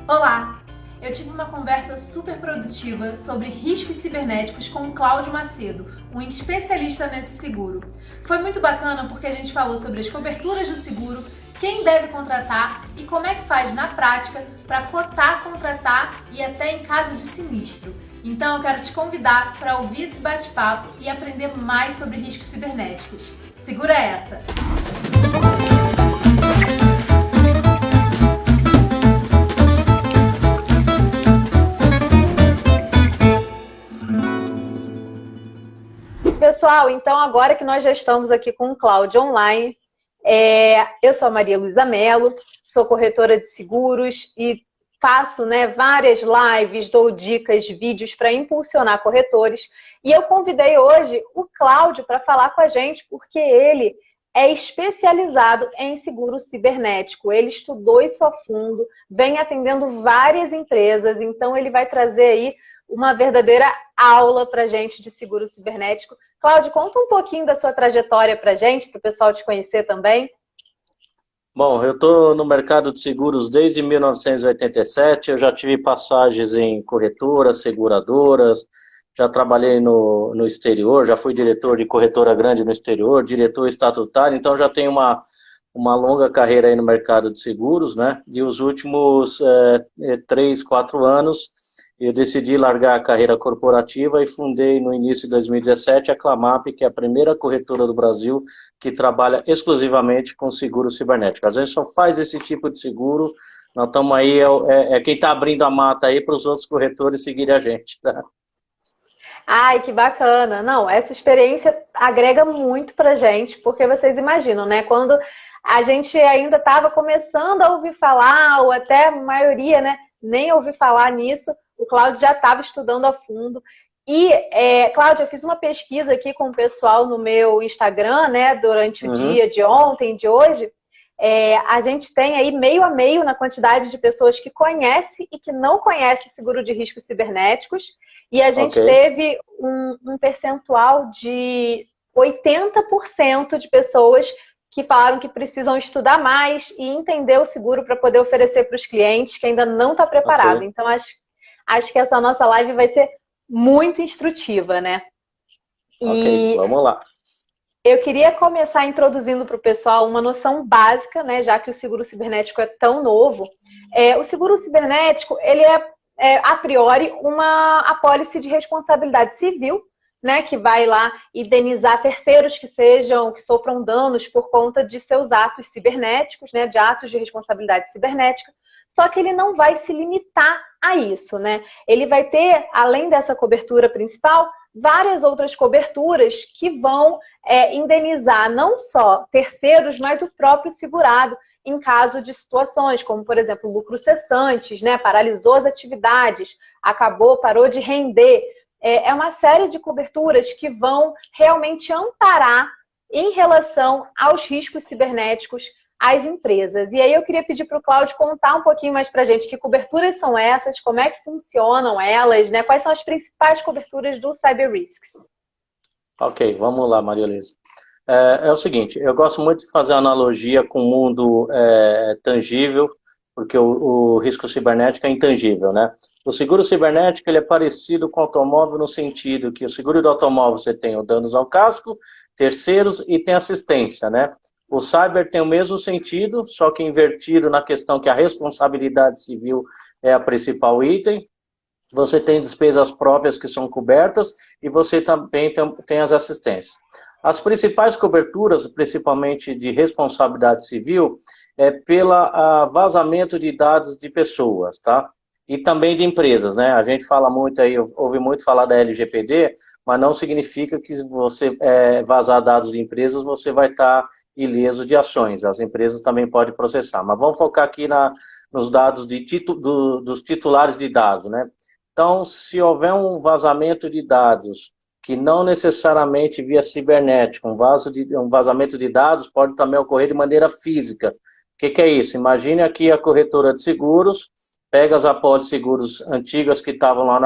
Olá! Eu tive uma conversa super produtiva sobre riscos cibernéticos com o Cláudio Macedo, um especialista nesse seguro. Foi muito bacana porque a gente falou sobre as coberturas do seguro, quem deve contratar e como é que faz na prática para cotar, contratar e até em caso de sinistro. Então eu quero te convidar para ouvir esse bate-papo e aprender mais sobre riscos cibernéticos. Segura essa! Pessoal, então agora que nós já estamos aqui com o Cláudio online, eu sou a Maria Luísa Mello, sou corretora de seguros e faço várias lives, dou dicas, vídeos para impulsionar corretores. E eu convidei hoje o Cláudio para falar com a gente, porque ele é especializado em seguro cibernético. Ele estudou isso a fundo, vem atendendo várias empresas, então ele vai trazer aí uma verdadeira aula para a gente de seguro cibernético. Cláudio, conta um pouquinho da sua trajetória para a gente, para o pessoal te conhecer também. Bom, eu estou no mercado de seguros desde 1987, eu já tive passagens em corretoras, seguradoras, já trabalhei no exterior, já fui diretor de corretora grande no exterior, diretor estatutário, então já tenho uma longa carreira aí no mercado de seguros, né? E os últimos 3, 4 anos eu decidi largar a carreira corporativa e fundei no início de 2017 a Clamap, que é a primeira corretora do Brasil que trabalha exclusivamente com seguro cibernético. A gente só faz esse tipo de seguro, nós estamos aí, quem está abrindo a mata aí para os outros corretores seguirem a gente, tá? Ai, que bacana! Não, essa experiência agrega muito pra gente, porque vocês imaginam, né? Quando a gente ainda estava começando a ouvir falar, ou até a maioria, né, nem ouvir falar nisso, o Cláudio já estava estudando a fundo. E, Cláudio, eu fiz uma pesquisa aqui com o pessoal no meu Instagram, né, durante o dia de ontem, de hoje. A gente tem aí meio a meio na quantidade de pessoas que conhece e que não conhece seguro de riscos cibernéticos. E a gente teve um percentual de 80% de pessoas que falaram que precisam estudar mais e entender o seguro para poder oferecer para os clientes que ainda não está preparado. Então, acho que essa nossa live vai ser muito instrutiva, né? Ok, vamos lá. Eu queria começar introduzindo para o pessoal uma noção básica, né, já que o seguro cibernético é tão novo. O seguro cibernético, ele a priori, uma apólice de responsabilidade civil, né, que vai lá indenizar terceiros que sofram danos por conta de seus atos cibernéticos, né, de atos de responsabilidade cibernética. Só que ele não vai se limitar a isso, né? Ele vai ter, além dessa cobertura principal, várias outras coberturas que vão indenizar não só terceiros, mas o próprio segurado em caso de situações como, por exemplo, lucros cessantes, né? Paralisou as atividades, parou de render. É uma série de coberturas que vão realmente amparar em relação aos riscos cibernéticos às empresas. E aí eu queria pedir para o Cláudio contar um pouquinho mais para a gente que coberturas são essas, como é que funcionam elas, né? Quais são as principais coberturas do Cyber Risks? Ok, vamos lá, Maria Luísa. É o seguinte, eu gosto muito de fazer analogia com o mundo tangível, porque o risco cibernético é intangível, né? O seguro cibernético ele é parecido com o automóvel no sentido que o seguro do automóvel você tem o danos ao casco, terceiros e tem assistência, né? O cyber tem o mesmo sentido, só que invertido na questão que a responsabilidade civil é a principal item. Você tem despesas próprias que são cobertas e você também tem as assistências. As principais coberturas, principalmente de responsabilidade civil, é pela vazamento de dados de pessoas, tá? E também de empresas, né? A gente fala muito aí, ouve muito falar da LGPD, mas não significa que se você vazar dados de empresas, você vai estar ileso de ações. As empresas também podem processar. Mas vamos focar aqui nos dados dos titulares de dados, né? Então, se houver um vazamento de dados, que não necessariamente via cibernético, um vazamento de dados pode também ocorrer de maneira física. O que é isso? Imagine aqui a corretora de seguros, pega as apólices de seguros antigas que estavam lá no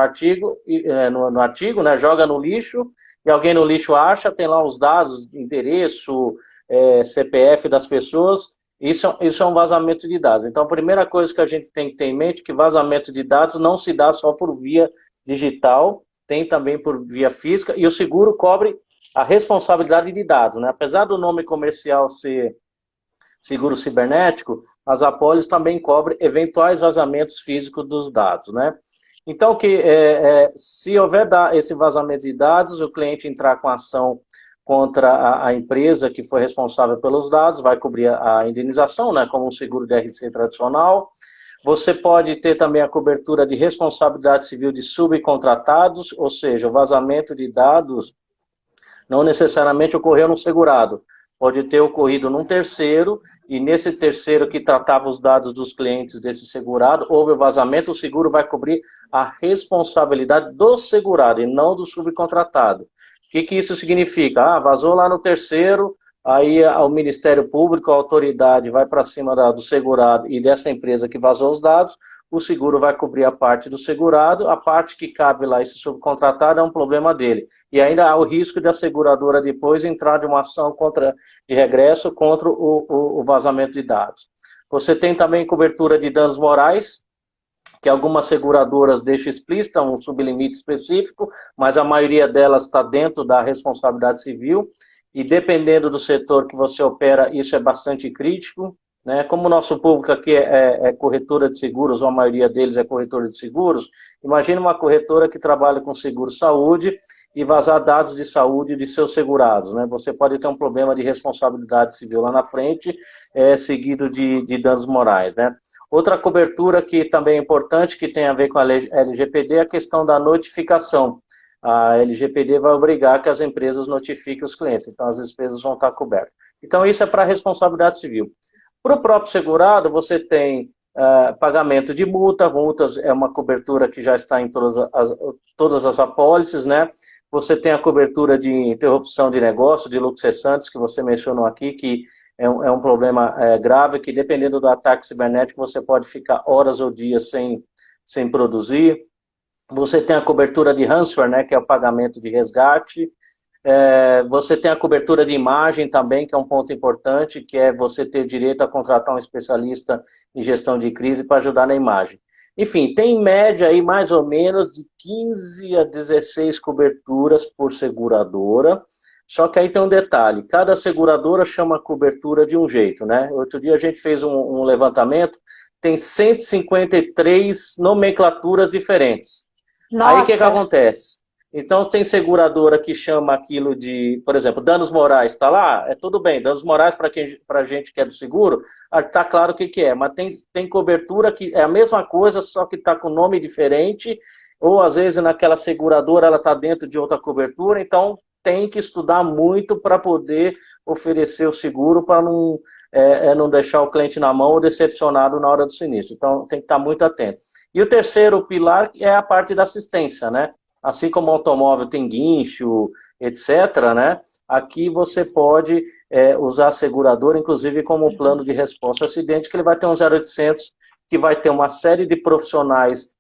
artigo, né, joga no lixo, e alguém no lixo acha, tem lá os dados, endereço, CPF das pessoas, Isso é um vazamento de dados. Então, a primeira coisa que a gente tem que ter em mente é que vazamento de dados não se dá só por via digital, tem também por via física, e o seguro cobre a responsabilidade de dados, né? Apesar do nome comercial ser seguro cibernético, as apólices também cobrem eventuais vazamentos físicos dos dados, né? Então, se houver esse vazamento de dados, o cliente entrar com ação contra a empresa que foi responsável pelos dados, vai cobrir a indenização, né, como um seguro de RC tradicional. Você pode ter também a cobertura de responsabilidade civil de subcontratados, ou seja, o vazamento de dados não necessariamente ocorreu no segurado, pode ter ocorrido num terceiro, e nesse terceiro que tratava os dados dos clientes desse segurado, houve o vazamento, o seguro vai cobrir a responsabilidade do segurado e não do subcontratado. O que isso significa? Ah, vazou lá no terceiro, aí o Ministério Público, a autoridade vai para cima do segurado e dessa empresa que vazou os dados, o seguro vai cobrir a parte do segurado, a parte que cabe lá esse subcontratado é um problema dele. E ainda há o risco de a seguradora depois entrar de uma ação de regresso contra o vazamento de dados. Você tem também cobertura de danos morais, que algumas seguradoras deixam explícita um sublimite específico, mas a maioria delas está dentro da responsabilidade civil, e dependendo do setor que você opera, isso é bastante crítico, né? Como o nosso público aqui é corretora de seguros, ou a maioria deles é corretora de seguros, imagine uma corretora que trabalha com seguro-saúde e vazar dados de saúde de seus segurados, né? Você pode ter um problema de responsabilidade civil lá na frente, seguido de danos morais, né? Outra cobertura que também é importante, que tem a ver com a LGPD, é a questão da notificação. A LGPD vai obrigar que as empresas notifiquem os clientes, então as despesas vão estar cobertas. Então isso é para a responsabilidade civil. Para o próprio segurado, você tem pagamento de multas é uma cobertura que já está em todas as apólices, né? Você tem a cobertura de interrupção de negócio, de lucros cessantes, que você mencionou aqui, que é um problema grave, que dependendo do ataque cibernético, você pode ficar horas ou dias sem produzir. Você tem a cobertura de ransomware, né, que é o pagamento de resgate. Você tem a cobertura de imagem também, que é um ponto importante, que é você ter direito a contratar um especialista em gestão de crise para ajudar na imagem. Enfim, tem em média aí mais ou menos de 15 a 16 coberturas por seguradora, só que aí tem um detalhe, cada seguradora chama a cobertura de um jeito, né? Outro dia a gente fez um levantamento, tem 153 nomenclaturas diferentes. Nossa. Aí o que acontece? Então tem seguradora que chama aquilo de, por exemplo, danos morais, está lá? Tudo bem, danos morais para a gente que é do seguro, está claro o que é, mas tem cobertura que é a mesma coisa, só que está com nome diferente, ou às vezes naquela seguradora ela está dentro de outra cobertura, então tem que estudar muito para poder oferecer o seguro para não deixar o cliente na mão ou decepcionado na hora do sinistro. Então tem que estar muito atento. E o terceiro pilar é a parte da assistência, né? Assim como o automóvel tem guincho, etc., né? Aqui você pode usar a seguradora, inclusive como plano de resposta ao acidente, que ele vai ter um 0800, que vai ter uma série de profissionais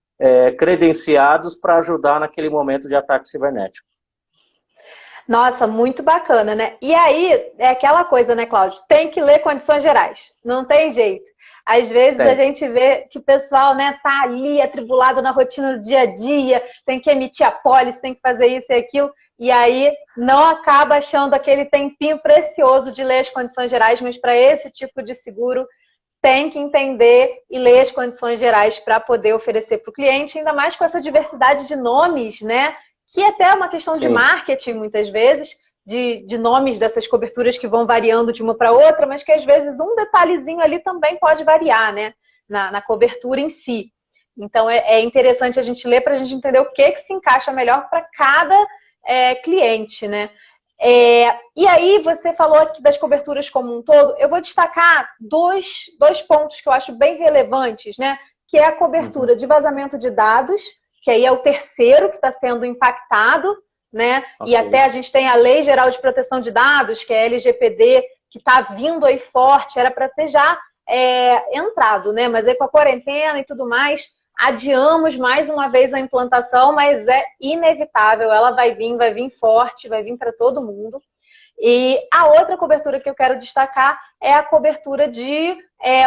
credenciados para ajudar naquele momento de ataque cibernético. Nossa, muito bacana, né? E aí, é aquela coisa, né, Cláudio? Tem que ler condições gerais, não tem jeito. Às vezes a gente vê que o pessoal, né, tá ali atribulado na rotina do dia a dia, tem que emitir apólice, tem que fazer isso e aquilo, e aí não acaba achando aquele tempinho precioso de ler as condições gerais, mas para esse tipo de seguro tem que entender e ler as condições gerais para poder oferecer para o cliente, ainda mais com essa diversidade de nomes, né? Que é até uma questão de marketing, muitas vezes, de nomes dessas coberturas que vão variando de uma para outra, mas que às vezes um detalhezinho ali também pode variar, né? Na cobertura em si. Então é interessante a gente ler para a gente entender o que se encaixa melhor para cada cliente, né? E aí você falou aqui das coberturas como um todo, eu vou destacar dois pontos que eu acho bem relevantes, né? Que é a cobertura de vazamento de dados, que aí é o terceiro que está sendo impactado, né? Okay. E até a gente tem a Lei Geral de Proteção de Dados, que é a LGPD, que está vindo aí forte, era para ter já entrado, né? Mas aí com a quarentena e tudo mais, adiamos mais uma vez a implantação, mas é inevitável, ela vai vir forte, vai vir para todo mundo. E a outra cobertura que eu quero destacar é a cobertura de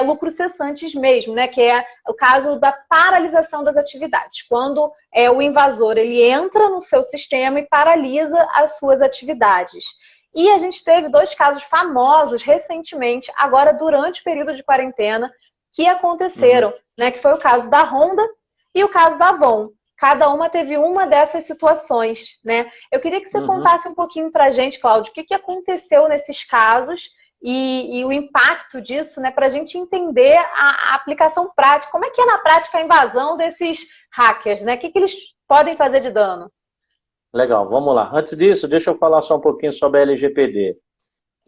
lucros cessantes mesmo, né? Que é o caso da paralisação das atividades. Quando o invasor ele entra no seu sistema e paralisa as suas atividades. E a gente teve 2 casos famosos recentemente, agora durante o período de quarentena, que aconteceram, né? Que foi o caso da Honda e o caso da Avon. Cada uma teve uma dessas situações, né? Eu queria que você contasse um pouquinho pra gente, Cláudio, o que aconteceu nesses casos e o impacto disso, né? Pra gente entender a aplicação prática. Como é que é na prática a invasão desses hackers, né? O que eles podem fazer de dano? Legal, vamos lá. Antes disso, deixa eu falar só um pouquinho sobre a LGPD.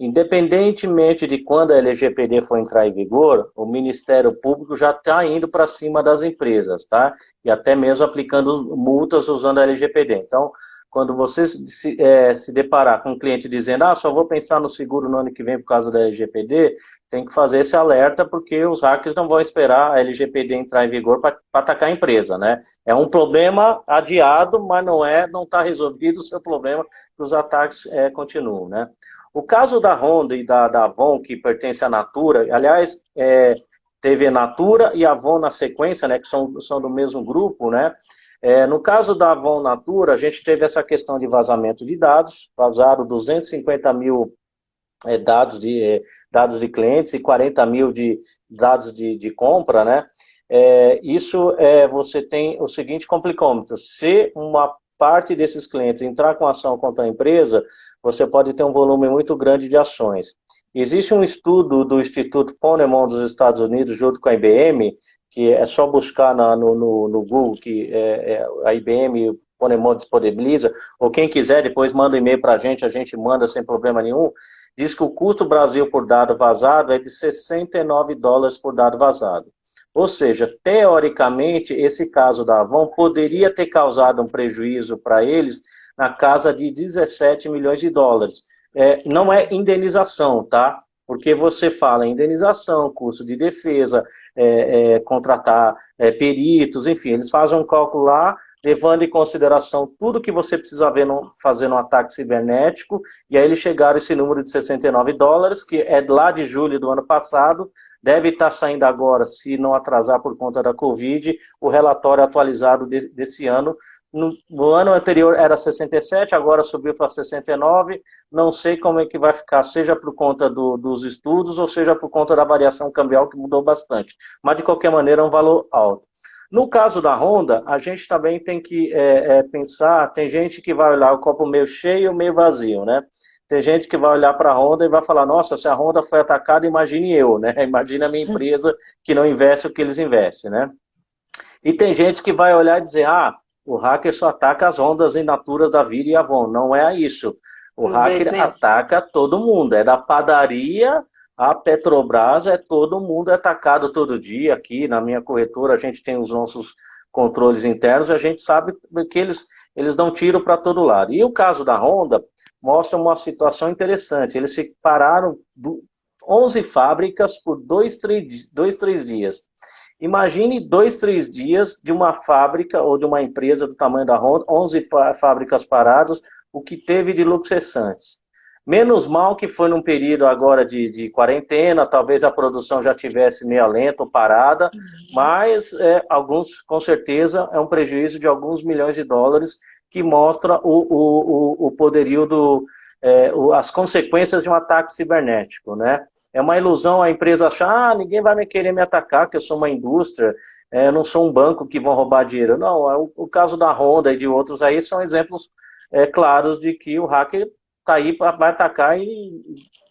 Independentemente de quando a LGPD for entrar em vigor, o Ministério Público já está indo para cima das empresas, tá? E até mesmo aplicando multas usando a LGPD. Então, quando você se deparar com um cliente dizendo, só vou pensar no seguro no ano que vem por causa da LGPD, tem que fazer esse alerta, porque os hackers não vão esperar a LGPD entrar em vigor para atacar a empresa, né? É um problema adiado, mas não está resolvido o seu problema, que os ataques continuam, né? O caso da Honda e da Avon, que pertence à Natura, aliás, teve a Natura e a Avon na sequência, né, que são do mesmo grupo, né? No caso da Avon Natura, a gente teve essa questão de vazamento de dados, vazaram 250 mil dados de clientes e 40 mil de dados de compra, né? Você tem o seguinte complicômetro: se uma parte desses clientes entrar com ação contra a empresa, você pode ter um volume muito grande de ações. Existe um estudo do Instituto Ponemon dos Estados Unidos, junto com a IBM, que é só buscar no Google, que a IBM Ponemon disponibiliza, ou quem quiser depois manda um e-mail para a gente manda sem problema nenhum, diz que o custo Brasil por dado vazado é de $69 por dado vazado. Ou seja, teoricamente, esse caso da Avon poderia ter causado um prejuízo para eles na casa de 17 milhões de dólares. Não é indenização, tá? Porque você fala em indenização, custo de defesa, contratar peritos, enfim, eles fazem um cálculo lá, levando em consideração tudo que você precisa fazer no ataque cibernético, e aí eles chegaram a esse número de $69, que é lá de julho do ano passado, deve estar saindo agora, se não atrasar por conta da Covid, o relatório atualizado desse ano. No ano anterior era 67, agora subiu para 69, não sei como é que vai ficar, seja por conta dos estudos, ou seja por conta da variação cambial, que mudou bastante. Mas, de qualquer maneira, é um valor alto. No caso da Honda, a gente também tem que pensar, tem gente que vai olhar o copo meio cheio, meio vazio, né? Tem gente que vai olhar para a Honda e vai falar, nossa, se a Honda foi atacada, imagine eu, né? Imagine a minha empresa que não investe o que eles investem, né? E tem gente que vai olhar e dizer, o hacker só ataca as Hondas e Naturas da vida e Avon. Não é isso. O hacker ataca todo mundo, é da padaria a Petrobras, todo mundo atacado todo dia. Aqui na minha corretora a gente tem os nossos controles internos e a gente sabe que eles dão tiro para todo lado. E o caso da Honda mostra uma situação interessante. Eles se pararam 11 fábricas por 2-3 dias. Imagine 2-3 dias de uma fábrica ou de uma empresa do tamanho da Honda, 11 fábricas paradas, o que teve de lucros cessantes. Menos mal que foi num período agora de quarentena, talvez a produção já tivesse meio lenta ou parada, mas alguns, com certeza, é um prejuízo de alguns milhões de dólares, que mostra o poderio as consequências de um ataque cibernético, né? É uma ilusão a empresa achar, ninguém vai querer me atacar, que eu sou uma indústria, eu não sou um banco que vão roubar dinheiro. Não, o caso da Honda e de outros aí são exemplos claros de que o hacker está aí, vai atacar e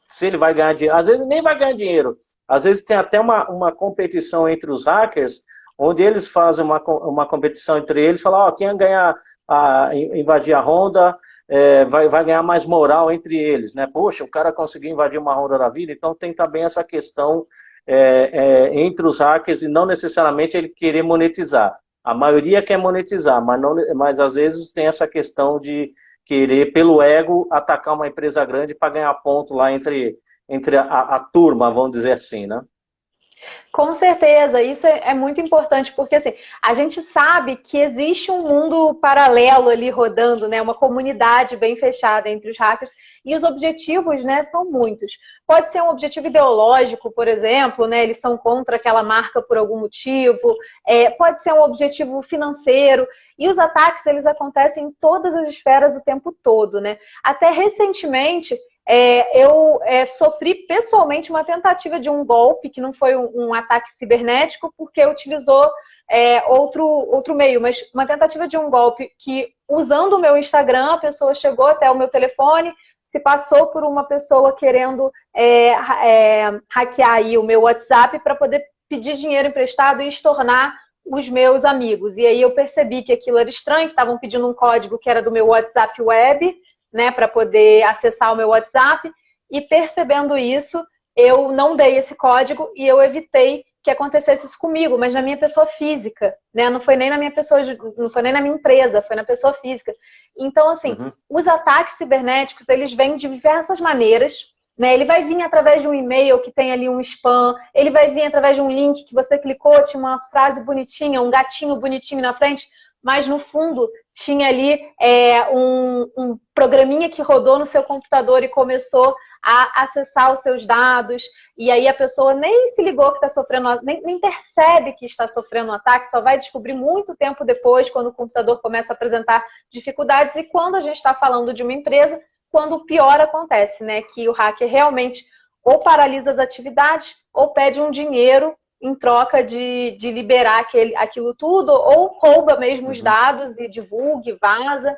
se ele vai ganhar dinheiro, às vezes nem vai ganhar dinheiro, às vezes tem até uma competição entre os hackers, onde eles fazem uma competição entre eles, falam, quem ganhar invadir a Honda vai ganhar mais moral entre eles, né? Poxa, o cara conseguiu invadir uma Honda da vida, então tem também essa questão entre os hackers e não necessariamente ele querer monetizar. A maioria quer monetizar, mas às vezes tem essa questão de querer, pelo ego, atacar uma empresa grande para ganhar ponto lá entre a turma, vamos dizer assim, né? Com certeza, isso é muito importante, porque assim, a gente sabe que existe um mundo paralelo ali rodando, né? Uma comunidade bem fechada entre os hackers, e os objetivos, né, são muitos. Pode ser um objetivo ideológico, por exemplo, né? Eles são contra aquela marca por algum motivo, pode ser um objetivo financeiro, e os ataques, eles acontecem em todas as esferas o tempo todo, né? Até recentemente, eu sofri pessoalmente uma tentativa de um golpe, que não foi um ataque cibernético, porque utilizou outro meio, mas uma tentativa de um golpe que, usando o meu Instagram, a pessoa chegou até o meu telefone, se passou por uma pessoa querendo hackear aí o meu WhatsApp para poder pedir dinheiro emprestado e estornar os meus amigos. E aí eu percebi que aquilo era estranho, que estavam pedindo um código que era do meu WhatsApp web, né, para poder acessar o meu WhatsApp, e percebendo isso, eu não dei esse código e eu evitei que acontecesse isso comigo, mas na minha pessoa física, né? Não foi nem na minha pessoa, não foi nem na minha empresa, foi na pessoa física. Então, assim, os ataques cibernéticos, eles vêm de diversas maneiras, né? Ele vai vir através de um e-mail que tem ali um spam, ele vai vir através de um link que você clicou, tinha uma frase bonitinha, um gatinho bonitinho na frente, mas no fundo tinha ali um programinha que rodou no seu computador e começou a acessar os seus dados, e aí a pessoa nem se ligou que está sofrendo, nem percebe que está sofrendo um ataque, só vai descobrir muito tempo depois, quando o computador começa a apresentar dificuldades, e quando a gente está falando de uma empresa, quando o pior acontece, né? Que o hacker realmente ou paralisa as atividades, ou pede um dinheiro em troca de liberar aquilo tudo, ou rouba mesmo os dados e divulga, vaza.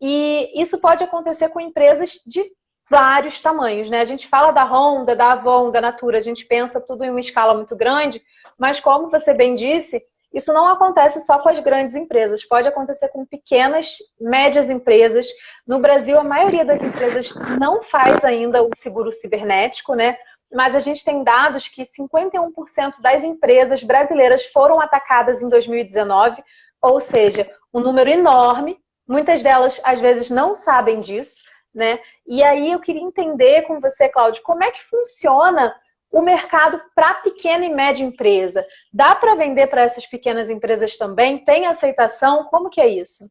E isso pode acontecer com empresas de vários tamanhos, né? A gente fala da Honda, da Avon, da Natura, a gente pensa tudo em uma escala muito grande, mas como você bem disse, isso não acontece só com as grandes empresas, pode acontecer com pequenas, médias empresas. No Brasil, a maioria das empresas não faz ainda o seguro cibernético, né? Mas a gente tem dados que 51% das empresas brasileiras foram atacadas em 2019, ou seja, um número enorme. Muitas delas, às vezes, não sabem disso, né? E aí eu queria entender com você, Cláudio, como é que funciona o mercado para pequena e média empresa? Dá para vender para essas pequenas empresas também? Tem aceitação? Como que é isso?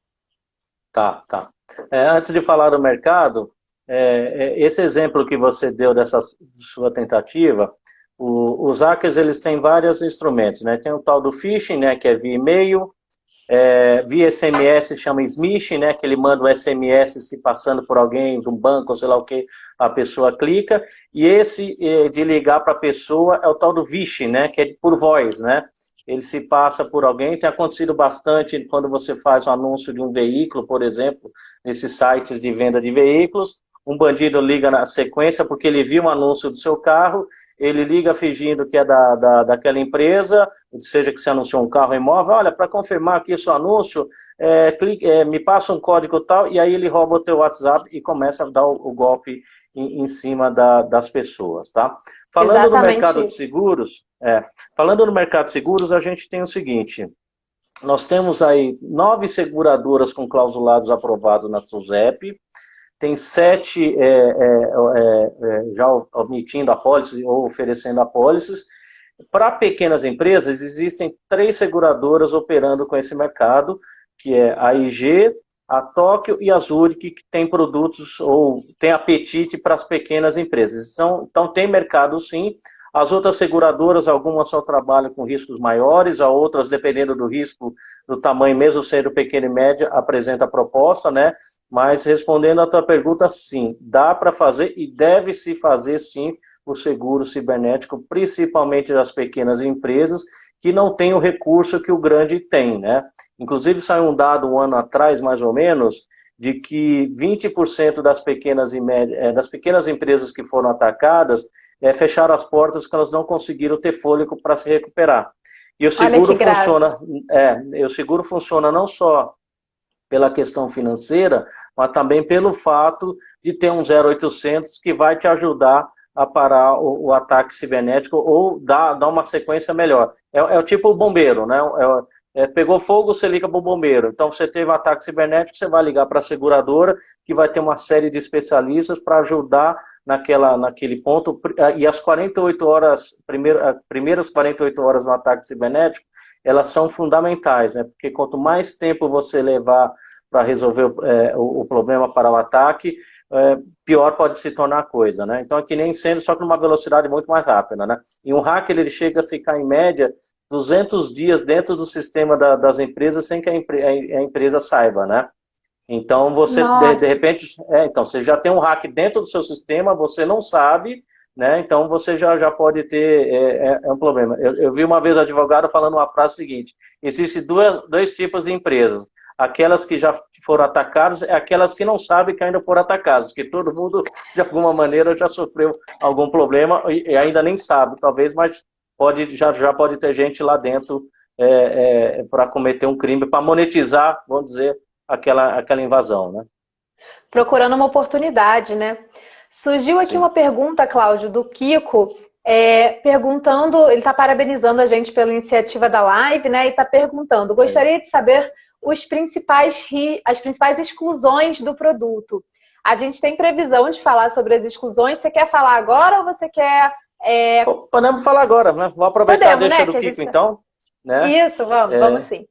Tá. Antes de falar do mercado, esse exemplo que você deu dessa sua tentativa, os hackers, eles têm vários instrumentos, né? Tem o tal do phishing, né, que é via e-mail, via SMS chama smishing, né, que ele manda um SMS se passando por alguém de um banco, sei lá o que, a pessoa clica, e esse de ligar para a pessoa é o tal do vishing, né, que é por voz, né? Ele se passa por alguém, tem acontecido bastante quando você faz um anúncio de um veículo, por exemplo, nesses sites de venda de veículos, um bandido liga na sequência porque ele viu um anúncio do seu carro, ele liga fingindo que é daquela empresa, seja que você anunciou um carro imóvel, olha, para confirmar aqui o seu anúncio, me passa um código tal, e aí ele rouba o teu WhatsApp e começa a dar o golpe em cima das pessoas, tá? Falando no mercado de seguros, a gente tem o seguinte, nós temos aí 9 seguradoras com clausulados aprovados na SUSEP, tem 7 já omitindo apólices ou oferecendo apólices. Para pequenas empresas, existem 3 seguradoras operando com esse mercado, que é a IG, a Tóquio e a Zurich, que tem produtos ou tem apetite para as pequenas empresas. Então tem mercado sim. As outras seguradoras, algumas só trabalham com riscos maiores, a outras, dependendo do risco, do tamanho, mesmo sendo pequena e média, apresenta a proposta, né? Mas respondendo a tua pergunta, sim, dá para fazer e deve-se fazer, sim, o seguro cibernético, principalmente das pequenas empresas, que não têm o recurso que o grande tem, né? Inclusive, saiu um dado um ano atrás, mais ou menos, de que 20% das pequenas empresas que foram atacadas fecharam as portas porque elas não conseguiram ter fôlego para se recuperar. E o seguro funciona não só pela questão financeira, mas também pelo fato de ter um 0800 que vai te ajudar a parar o ataque cibernético ou dar uma sequência melhor. É o tipo bombeiro, né? Pegou fogo, você liga para o bombeiro. Então, você teve um ataque cibernético, você vai ligar para a seguradora, que vai ter uma série de especialistas para ajudar naquele ponto, e as 48 horas, primeiras 48 horas no ataque cibernético, elas são fundamentais, né? Porque quanto mais tempo você levar para resolver o problema para o ataque, pior pode se tornar a coisa, né? Então é que nem incêndio, só que numa velocidade muito mais rápida, né? E um hacker, ele chega a ficar, em média, 200 dias dentro do sistema das empresas sem que a empresa saiba, né? Então você, de repente, então você já tem um hack dentro do seu sistema, você não sabe, né? Então você já pode ter um problema. Eu vi uma vez um advogado falando uma frase seguinte: existem dois tipos de empresas. Aquelas que já foram atacadas e aquelas que não sabem que ainda foram atacadas, porque todo mundo, de alguma maneira, já sofreu algum problema e ainda nem sabe, talvez, mas já pode ter gente lá dentro para cometer um crime, para monetizar, vamos dizer, aquela invasão, né? Procurando uma oportunidade, né? Surgiu aqui uma pergunta, Cláudio, do Kiko, perguntando, ele está parabenizando a gente pela iniciativa da live, né? E está perguntando, gostaria de saber as principais exclusões do produto. A gente tem previsão de falar sobre as exclusões. Você quer falar agora ou você quer... Podemos falar agora, né? Vou aproveitar a deixa do Kiko, então. Né? Isso, vamos sim.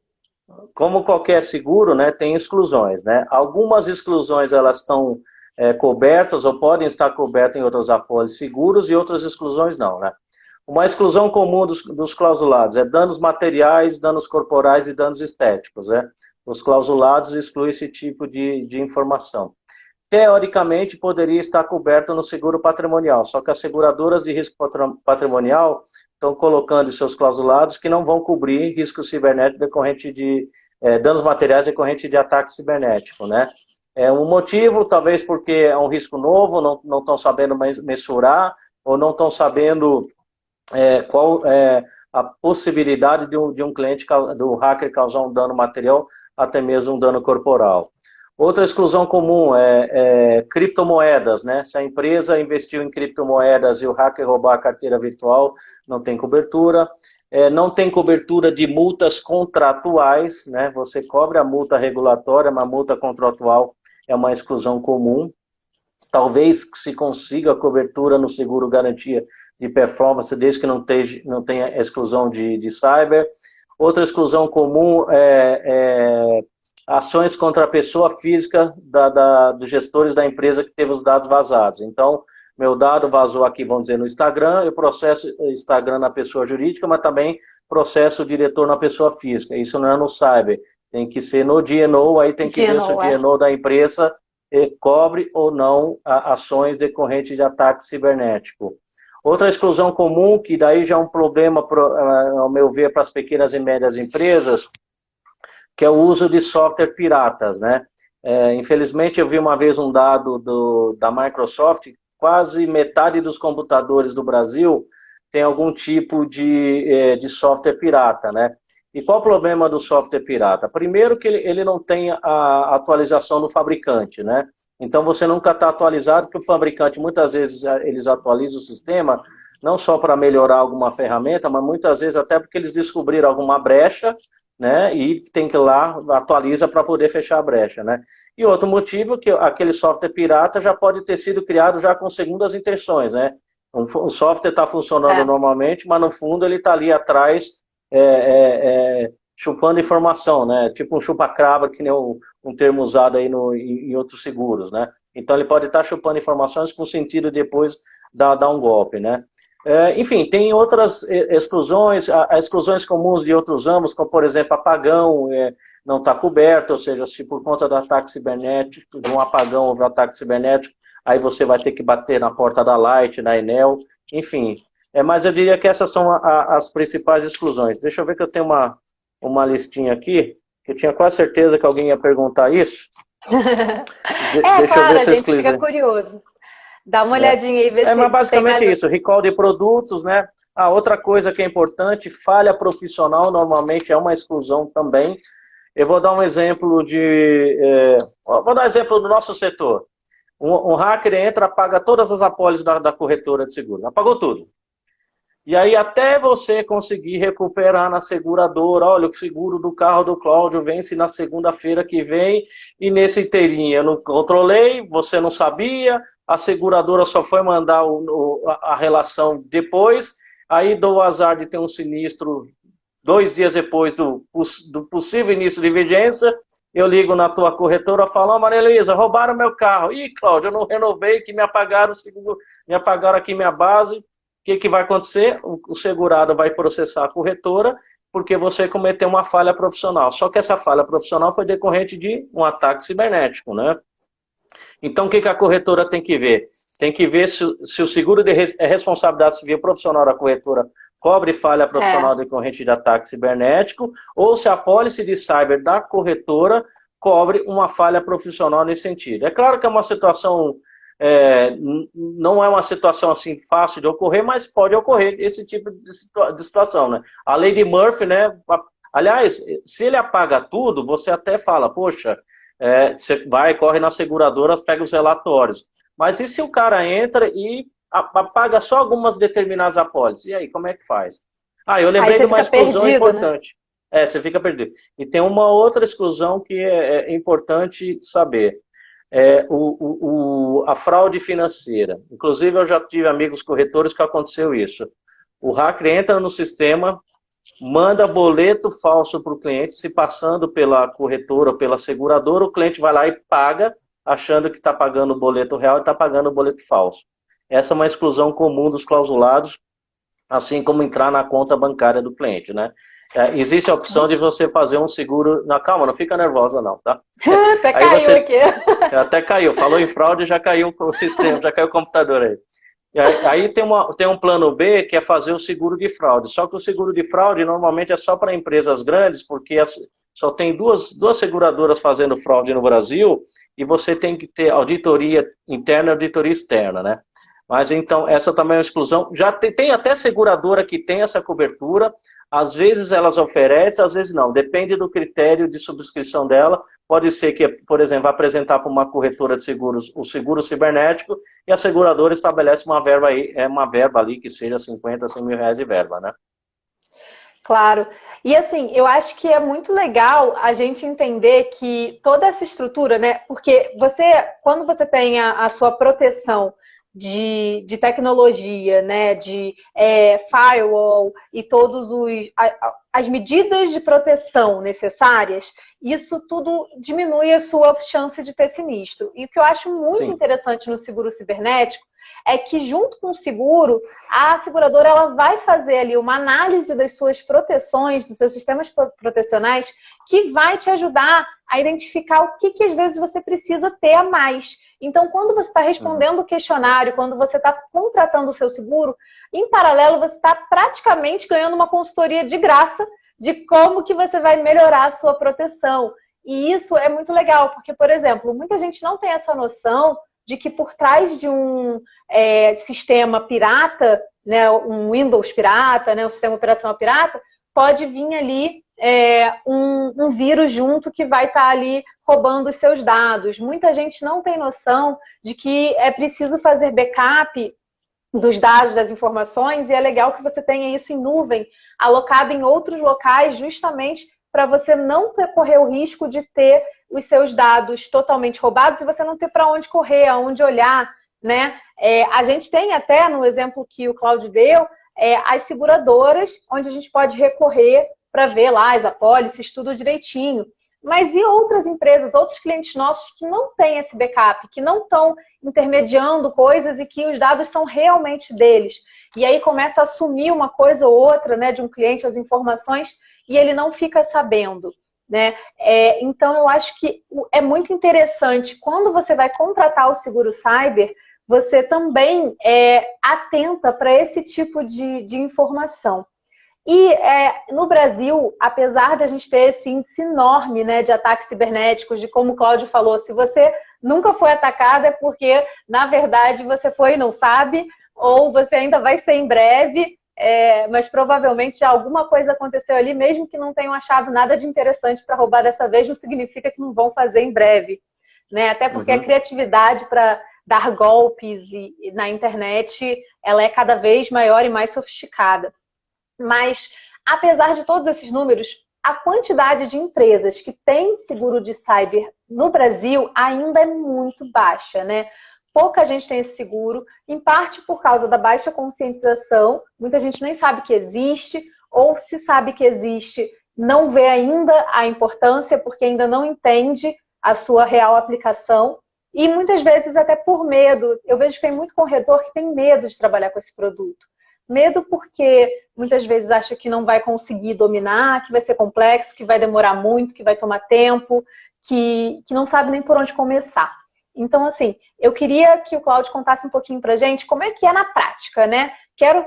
Como qualquer seguro, né, tem exclusões, né? Algumas exclusões, elas estão cobertas ou podem estar cobertas em outras apólices seguros e outras exclusões não, né? Uma exclusão comum dos clausulados é danos materiais, danos corporais e danos estéticos, né? Os clausulados excluem esse tipo de informação. Teoricamente, poderia estar coberto no seguro patrimonial, só que as seguradoras de risco patrimonial estão colocando em seus clausulados que não vão cobrir risco cibernético decorrente de danos materiais decorrente de ataque cibernético, né? Um motivo, talvez porque é um risco novo, não estão sabendo mensurar, ou não estão sabendo qual é a possibilidade de um cliente, do hacker, causar um dano material, até mesmo um dano corporal. Outra exclusão comum é criptomoedas, né? Se a empresa investiu em criptomoedas e o hacker roubar a carteira virtual, não tem cobertura. Não tem cobertura de multas contratuais, né? Você cobre a multa regulatória, mas a multa contratual é uma exclusão comum. Talvez se consiga a cobertura no seguro garantia de performance, desde que não tenha exclusão de cyber. Outra exclusão comum ações contra a pessoa física dos gestores da empresa que teve os dados vazados. Então, meu dado vazou aqui, vamos dizer, no Instagram, eu processo Instagram na pessoa jurídica, mas também processo o diretor na pessoa física. Isso não é no cyber, tem que ser no D&O, aí tem que ver se o D&O da empresa cobre ou não ações decorrentes de ataque cibernético. Outra exclusão comum, que daí já é um problema, ao meu ver, para as pequenas e médias empresas, que é o uso de software piratas, né? Infelizmente, eu vi uma vez um dado da Microsoft, quase metade dos computadores do Brasil tem algum tipo de software pirata, né? E qual o problema do software pirata? Primeiro que ele não tem a atualização do fabricante, né? Então você nunca está atualizado, porque o fabricante, muitas vezes, eles atualizam o sistema, não só para melhorar alguma ferramenta, mas muitas vezes até porque eles descobriram alguma brecha, né? E tem que ir lá, atualiza para poder fechar a brecha, né? E outro motivo que aquele software pirata já pode ter sido criado já com segundas intenções, né? O software está funcionando normalmente, mas no fundo ele está ali atrás chupando informação, né? Tipo um chupa-crava, que nem um termo usado aí em outros seguros, né? Então ele pode estar chupando informações com sentido de depois dar um golpe, né? Enfim, tem outras exclusões, exclusões comuns de outros ramos, como por exemplo apagão, não está coberto, ou seja, se por conta do ataque cibernético, de um apagão houve um ataque cibernético, aí você vai ter que bater na porta da Light, na Enel, enfim. Mas eu diria que essas são as principais exclusões. Deixa eu ver que eu tenho uma listinha aqui, que eu tinha quase certeza que alguém ia perguntar isso. Deixa eu ver se a gente fica curioso. Dá uma olhadinha aí, ver se mas basicamente é isso, recall de produtos, né? Outra coisa que é importante, falha profissional, normalmente é uma exclusão também. Eu vou dar um exemplo vou dar um exemplo do nosso setor. Um hacker entra, apaga todas as apólices da corretora de seguro, apagou tudo. E aí até você conseguir recuperar na seguradora, olha, o seguro do carro do Cláudio vence na segunda-feira que vem, e nesse inteirinho eu não controlei, você não sabia, a seguradora só foi mandar a relação depois, aí dou o azar de ter um sinistro 2 dias depois do possível início de vigência, eu ligo na tua corretora e falo, ó, Maria Luísa, roubaram meu carro. Ih, Cláudio, eu não renovei, que me apagaram o seguro, me apagaram aqui minha base. O que vai acontecer? O segurado vai processar a corretora porque você cometeu uma falha profissional. Só que essa falha profissional foi decorrente de um ataque cibernético, né? Então, o que a corretora tem que ver? Tem que ver se o seguro é responsabilidade civil profissional da corretora cobre falha profissional decorrente de ataque cibernético, ou se a pólice de cyber da corretora cobre uma falha profissional nesse sentido. É claro que é uma situação, não é uma situação assim fácil de ocorrer, mas pode ocorrer esse tipo de situação, né? A lei de Murphy, né? Aliás, se ele apaga tudo, você até fala, poxa, você corre nas seguradoras, pega os relatórios. Mas e se o cara entra e apaga só algumas determinadas apólices? E aí, como é que faz? Eu lembrei de uma exclusão perdido, importante. Né? Você fica perdido. E tem uma outra exclusão que é importante saber. A fraude financeira. Inclusive, eu já tive amigos corretores que aconteceu isso. O hacker entra no sistema, manda boleto falso para o cliente, se passando pela corretora ou pela seguradora, o cliente vai lá e paga, achando que está pagando o boleto real e está pagando o boleto falso. Essa é uma exclusão comum dos clausulados, assim como entrar na conta bancária do cliente, né? Existe a opção de você fazer um seguro... Calma, não fica nervosa não, tá? Até caiu aqui. Até caiu. Falou em fraude, já caiu o sistema, já caiu o computador aí. Aí tem um plano B, que é fazer o seguro de fraude. Só que o seguro de fraude normalmente é só para empresas grandes, porque só tem duas seguradoras fazendo fraude no Brasil, e você tem que ter auditoria interna e auditoria externa, né? Mas então, essa também é uma exclusão. Já tem até seguradora que tem essa cobertura, às vezes elas oferecem, às vezes não. Depende do critério de subscrição dela. Pode ser que, por exemplo, apresentar para uma corretora de seguros o seguro cibernético e a seguradora estabelece uma verba ali que seja 50, 100 mil reais de verba, né? Claro. E assim, eu acho que é muito legal a gente entender que toda essa estrutura, né? Porque quando você tem a sua proteção de tecnologia, né, de firewall e todas as medidas de proteção necessárias, isso tudo diminui a sua chance de ter sinistro. E o que eu acho muito interessante no seguro cibernético é que, junto com o seguro, a seguradora ela vai fazer ali uma análise das suas proteções, dos seus sistemas protecionais, que vai te ajudar a identificar o que às vezes você precisa ter a mais. Então, quando você está respondendo o questionário, quando você está contratando o seu seguro, em paralelo, você está praticamente ganhando uma consultoria de graça de como que você vai melhorar a sua proteção. E isso é muito legal, porque, por exemplo, muita gente não tem essa noção de que por trás de um sistema pirata, né, um Windows pirata, né, um sistema operacional pirata, pode vir ali um vírus junto que vai estar ali roubando os seus dados. Muita gente não tem noção de que é preciso fazer backup dos dados, das informações, e é legal que você tenha isso em nuvem, alocado em outros locais, justamente para você não correr o risco de ter os seus dados totalmente roubados e você não ter para onde correr, aonde olhar, né? A gente tem até, no exemplo que o Cláudio deu, as seguradoras, onde a gente pode recorrer para ver lá as apólices, tudo direitinho. Mas e outras empresas, outros clientes nossos que não têm esse backup, que não estão intermediando coisas e que os dados são realmente deles? E aí começa a assumir uma coisa ou outra, né, de um cliente, as informações, e ele não fica sabendo, né? Então, eu acho que é muito interessante, quando você vai contratar o seguro cyber, você também atenta para esse tipo de informação. E no Brasil, apesar de a gente ter esse índice enorme, né, de ataques cibernéticos, de como o Cláudio falou, se você nunca foi atacado é porque, na verdade, você foi e não sabe, ou você ainda vai ser em breve, mas provavelmente já alguma coisa aconteceu ali, mesmo que não tenham achado nada de interessante para roubar dessa vez, não significa que não vão fazer em breve, né? Até porque a criatividade para dar golpes na internet, ela é cada vez maior e mais sofisticada. Mas, apesar de todos esses números, a quantidade de empresas que têm seguro de cyber no Brasil ainda é muito baixa, né? pouca gente tem esse seguro, em parte por causa da baixa conscientização, muita gente nem sabe que existe, ou se sabe que existe, não vê ainda a importância, porque ainda não entende a sua real aplicação, e muitas vezes até por medo. Eu vejo que tem muito corretor que tem medo de trabalhar com esse produto. Medo porque muitas vezes acha que não vai conseguir dominar, que vai ser complexo, que vai demorar muito, que vai tomar tempo, que não sabe nem por onde começar. Então, assim, eu queria que o Cláudio contasse um pouquinho pra gente como é que é na prática, né? Quero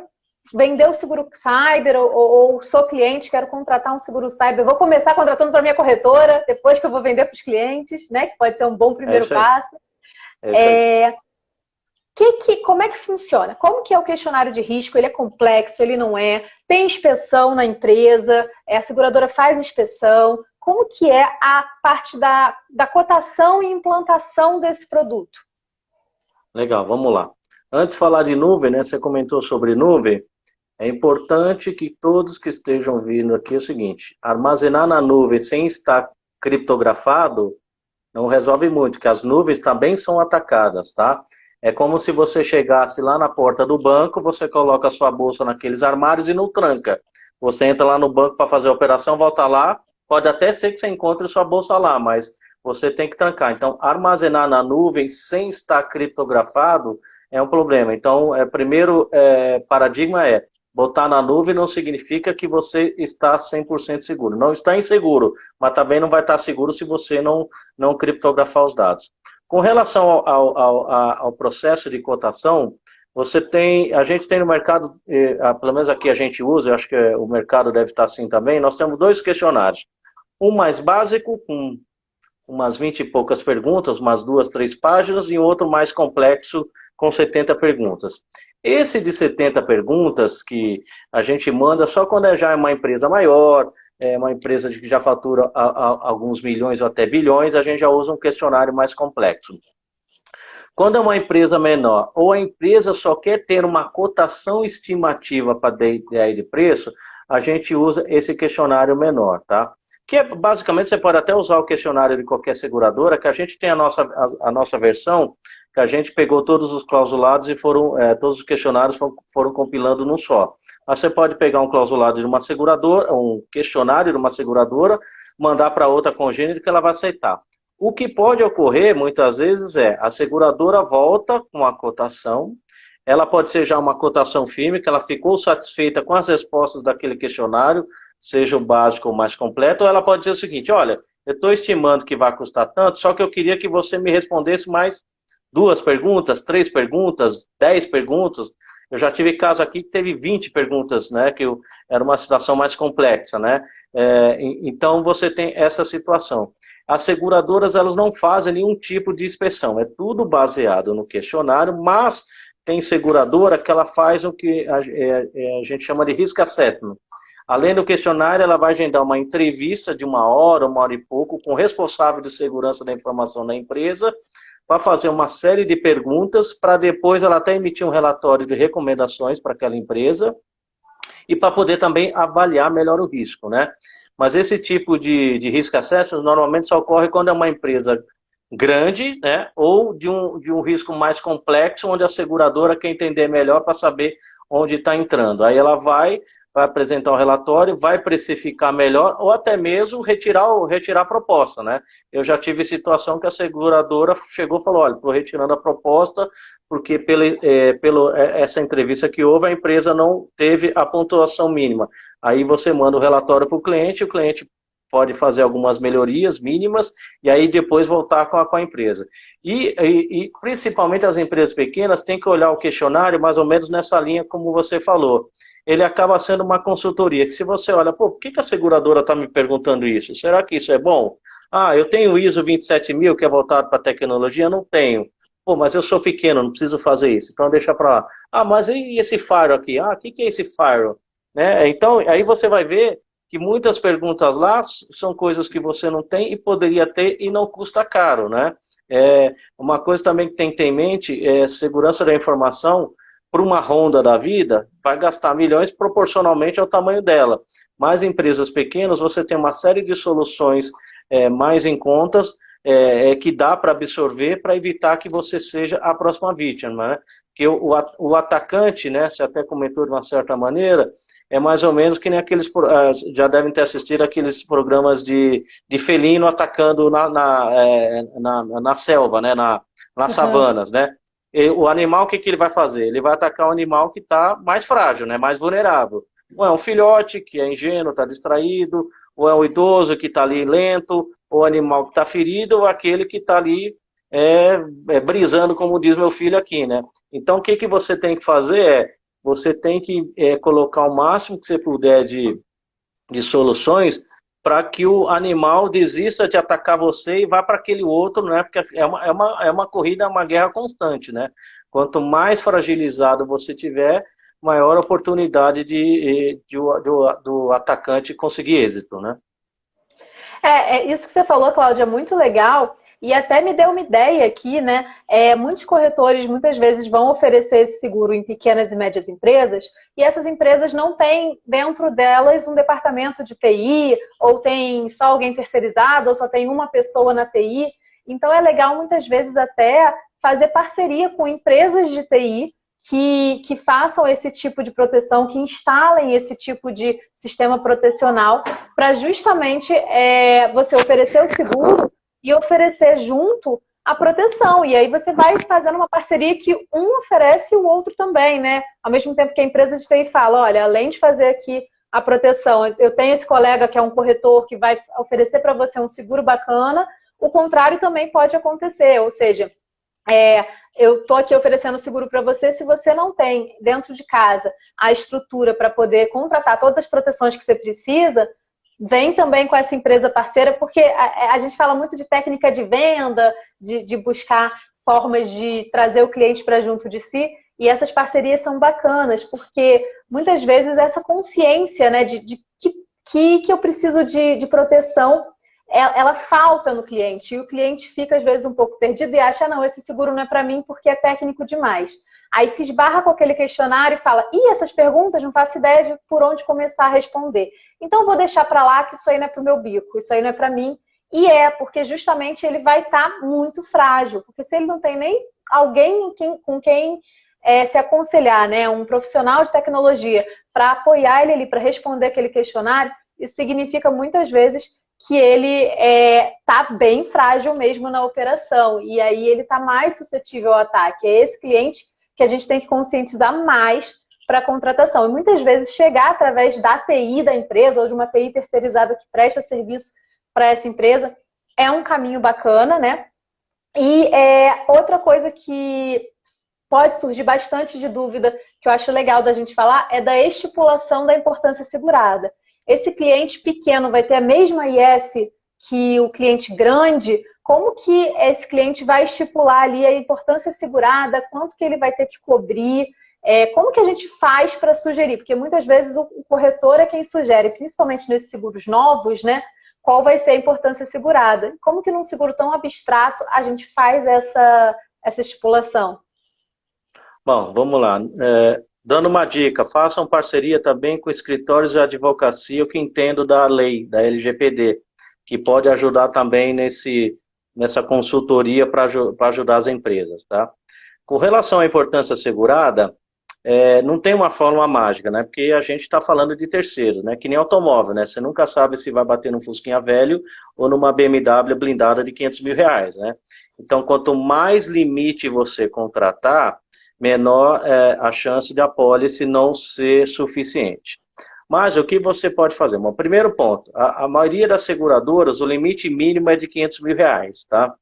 vender o seguro cyber ou sou cliente, quero contratar um seguro cyber. Vou começar contratando para minha corretora, depois que eu vou vender para os clientes, né? Que pode ser um bom primeiro passo. Como é que funciona? Como que é o questionário de risco? Ele é complexo, ele não é? Tem inspeção na empresa? A seguradora faz inspeção? Como que é a parte da cotação e implantação desse produto? Legal, vamos lá. Antes de falar de nuvem, né? Você comentou sobre nuvem. É importante que todos que estejam vindo aqui é o seguinte: armazenar na nuvem sem estar criptografado não resolve muito, porque as nuvens também são atacadas, tá? É como se você chegasse lá na porta do banco, você coloca a sua bolsa naqueles armários e não tranca. Você entra lá no banco para fazer a operação, volta lá, pode até ser que você encontre sua bolsa lá, mas você tem que trancar. Então, armazenar na nuvem sem estar criptografado é um problema. Então, primeiro paradigma é: botar na nuvem não significa que você está 100% seguro. Não está inseguro, mas também não vai estar seguro se você não criptografar os dados. Com relação ao processo de cotação, a gente tem no mercado, pelo menos aqui a gente usa, eu acho que o mercado deve estar assim também, nós temos 2 questionários. Um mais básico, com umas 20 e poucas perguntas, umas 2, 3 páginas, e um outro mais complexo, com 70 perguntas. Esse de 70 perguntas que a gente manda só quando já é uma empresa maior, uma empresa que já fatura alguns milhões ou até bilhões, a gente já usa um questionário mais complexo. Quando é uma empresa menor, ou a empresa só quer ter uma cotação estimativa para ideia de preço, a gente usa esse questionário menor, tá? Que basicamente você pode até usar o questionário de qualquer seguradora, que a gente tem a nossa versão, que a gente pegou todos os clausulados e todos os questionários foram compilando num só. Mas você pode pegar um clausulado de uma seguradora, um questionário de uma seguradora, mandar para outra congênere que ela vai aceitar. O que pode ocorrer, muitas vezes, a seguradora volta com a cotação, ela pode ser já uma cotação firme, que ela ficou satisfeita com as respostas daquele questionário, seja o básico ou mais completo, ou ela pode dizer o seguinte: olha, eu estou estimando que vai custar tanto, só que eu queria que você me respondesse mais 2 perguntas, 3 perguntas, 10 perguntas. Eu já tive caso aqui que teve 20 perguntas, né, era uma situação mais complexa, né? Então você tem essa situação. As seguradoras, elas não fazem nenhum tipo de inspeção, é tudo baseado no questionário, mas tem seguradora que ela faz o que a gente chama de risk assessment. Além do questionário, ela vai agendar uma entrevista de 1 hora, 1 hora e pouco, com o responsável de segurança da informação da empresa, para fazer uma série de perguntas, para depois ela até emitir um relatório de recomendações para aquela empresa, e para poder também avaliar melhor o risco, né? Mas esse tipo de risk assessment normalmente só ocorre quando é uma empresa grande, né? Ou de um risco mais complexo, onde a seguradora quer entender melhor para saber onde está entrando. Aí ela vai apresentar o relatório, vai precificar melhor, ou até mesmo retirar a proposta, né? Eu já tive situação que a seguradora chegou e falou: olha, estou retirando a proposta, porque essa entrevista que houve, a empresa não teve a pontuação mínima. Aí você manda o relatório para o cliente pode fazer algumas melhorias mínimas, e aí depois voltar com a empresa. E principalmente as empresas pequenas têm que olhar o questionário mais ou menos nessa linha como você falou. Ele acaba sendo uma consultoria, que se você olha, por que a seguradora está me perguntando isso? Será que isso é bom? Eu tenho o ISO 27000, que é voltado para tecnologia? Não tenho. Mas eu sou pequeno, não preciso fazer isso, então deixa para lá. Mas e esse firewall aqui? O que é esse firewall? Né? Então, aí você vai ver que muitas perguntas lá são coisas que você não tem e poderia ter e não custa caro, né? Uma coisa também que tem que ter em mente é segurança da informação. Para uma Honda da vida, vai gastar milhões proporcionalmente ao tamanho dela. Mas em empresas pequenas, você tem uma série de soluções mais em contas, que dá para absorver para evitar que você seja a próxima vítima, né? Porque o atacante, né, você até comentou de uma certa maneira, é mais ou menos que nem aqueles, já devem ter assistido aqueles programas de felino atacando na selva, né, nas savanas, né? E o animal, o que ele vai fazer? Ele vai atacar o animal que está mais frágil, né, mais vulnerável. Ou é um filhote que é ingênuo, está distraído, ou é um idoso que está ali lento, ou animal que está ferido, ou aquele que está ali brisando, como diz meu filho aqui, né? Então, o que você tem que fazer você tem que colocar o máximo que você puder de soluções para que o animal desista de atacar você e vá para aquele outro, né? Porque é uma corrida, é uma guerra constante, né? Quanto mais fragilizado você tiver, maior a oportunidade do atacante conseguir êxito, né? Isso que você falou, Cláudia, é muito legal e até me deu uma ideia aqui, né? Muitos corretores muitas vezes vão oferecer esse seguro em pequenas e médias empresas e essas empresas não têm dentro delas um departamento de TI ou tem só alguém terceirizado ou só tem uma pessoa na TI. Então é legal muitas vezes até fazer parceria com empresas de TI que façam esse tipo de proteção, que instalem esse tipo de sistema protecional para justamente você oferecer o seguro e oferecer junto a proteção. E aí você vai fazendo uma parceria que um oferece e o outro também, né? Ao mesmo tempo que a empresa de TI fala, olha, além de fazer aqui a proteção, eu tenho esse colega que é um corretor que vai oferecer para você um seguro bacana, o contrário também pode acontecer, ou seja, eu estou aqui oferecendo seguro para você, se você não tem dentro de casa a estrutura para poder contratar todas as proteções que você precisa, vem também com essa empresa parceira, porque a gente fala muito de técnica de venda, de buscar formas de trazer o cliente para junto de si, e essas parcerias são bacanas, porque muitas vezes essa consciência, né, de que eu preciso de proteção, ela falta no cliente, e o cliente fica às vezes um pouco perdido e acha, não, esse seguro não é para mim porque é técnico demais. Aí se esbarra com aquele questionário e fala, essas perguntas não faço ideia de por onde começar a responder. Então vou deixar para lá que isso aí não é para o meu bico, isso aí não é para mim. E porque justamente ele vai estar muito frágil, porque se ele não tem nem alguém com quem se aconselhar, né, um profissional de tecnologia para apoiar ele ali, para responder aquele questionário, isso significa muitas vezes que ele está bem frágil mesmo na operação, e aí ele está mais suscetível ao ataque. É esse cliente que a gente tem que conscientizar mais para a contratação. E muitas vezes chegar através da TI da empresa, ou de uma TI terceirizada que presta serviço para essa empresa, é um caminho bacana, né? E outra coisa que pode surgir bastante de dúvida, que eu acho legal da gente falar, é da estipulação da importância segurada. Esse cliente pequeno vai ter a mesma IS que o cliente grande? Como que esse cliente vai estipular ali a importância segurada? Quanto que ele vai ter que cobrir? Como que a gente faz para sugerir? Porque muitas vezes o corretor é quem sugere, principalmente nesses seguros novos, né? Qual vai ser a importância segurada? Como que num seguro tão abstrato a gente faz essa estipulação? Bom, vamos lá. Dando uma dica, façam parceria também com escritórios de advocacia que entendo da lei, da LGPD, que pode ajudar também nessa consultoria para ajudar as empresas, tá? Com relação à importância assegurada, não tem uma fórmula mágica, né? Porque a gente está falando de terceiros, né? Que nem automóvel, né? Você nunca sabe se vai bater num Fusquinha velho ou numa BMW blindada de R$ 500 mil, né? Então, quanto mais limite você contratar, menor a chance de apólice não ser suficiente. Mas o que você pode fazer? Bom, primeiro ponto, a maioria das seguradoras, o limite mínimo é de R$ 500 mil, tá?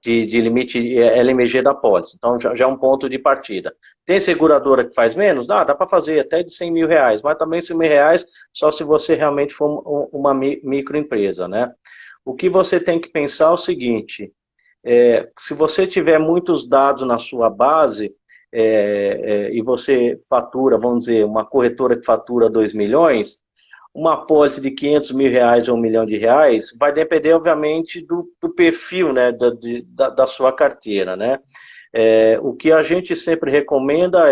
De limite LMG da apólice. Então já é um ponto de partida. Tem seguradora que faz menos? Dá para fazer até de R$ 100 mil, mas também R$ 100 mil só se você realmente for uma microempresa, né? O que você tem que pensar é o seguinte: se você tiver muitos dados na sua base e você fatura, vamos dizer, uma corretora que fatura 2 milhões, uma apólice de R$ 500 mil ou R$ 1 milhão vai depender, obviamente, do perfil, né, da sua carteira, né? O que a gente sempre recomenda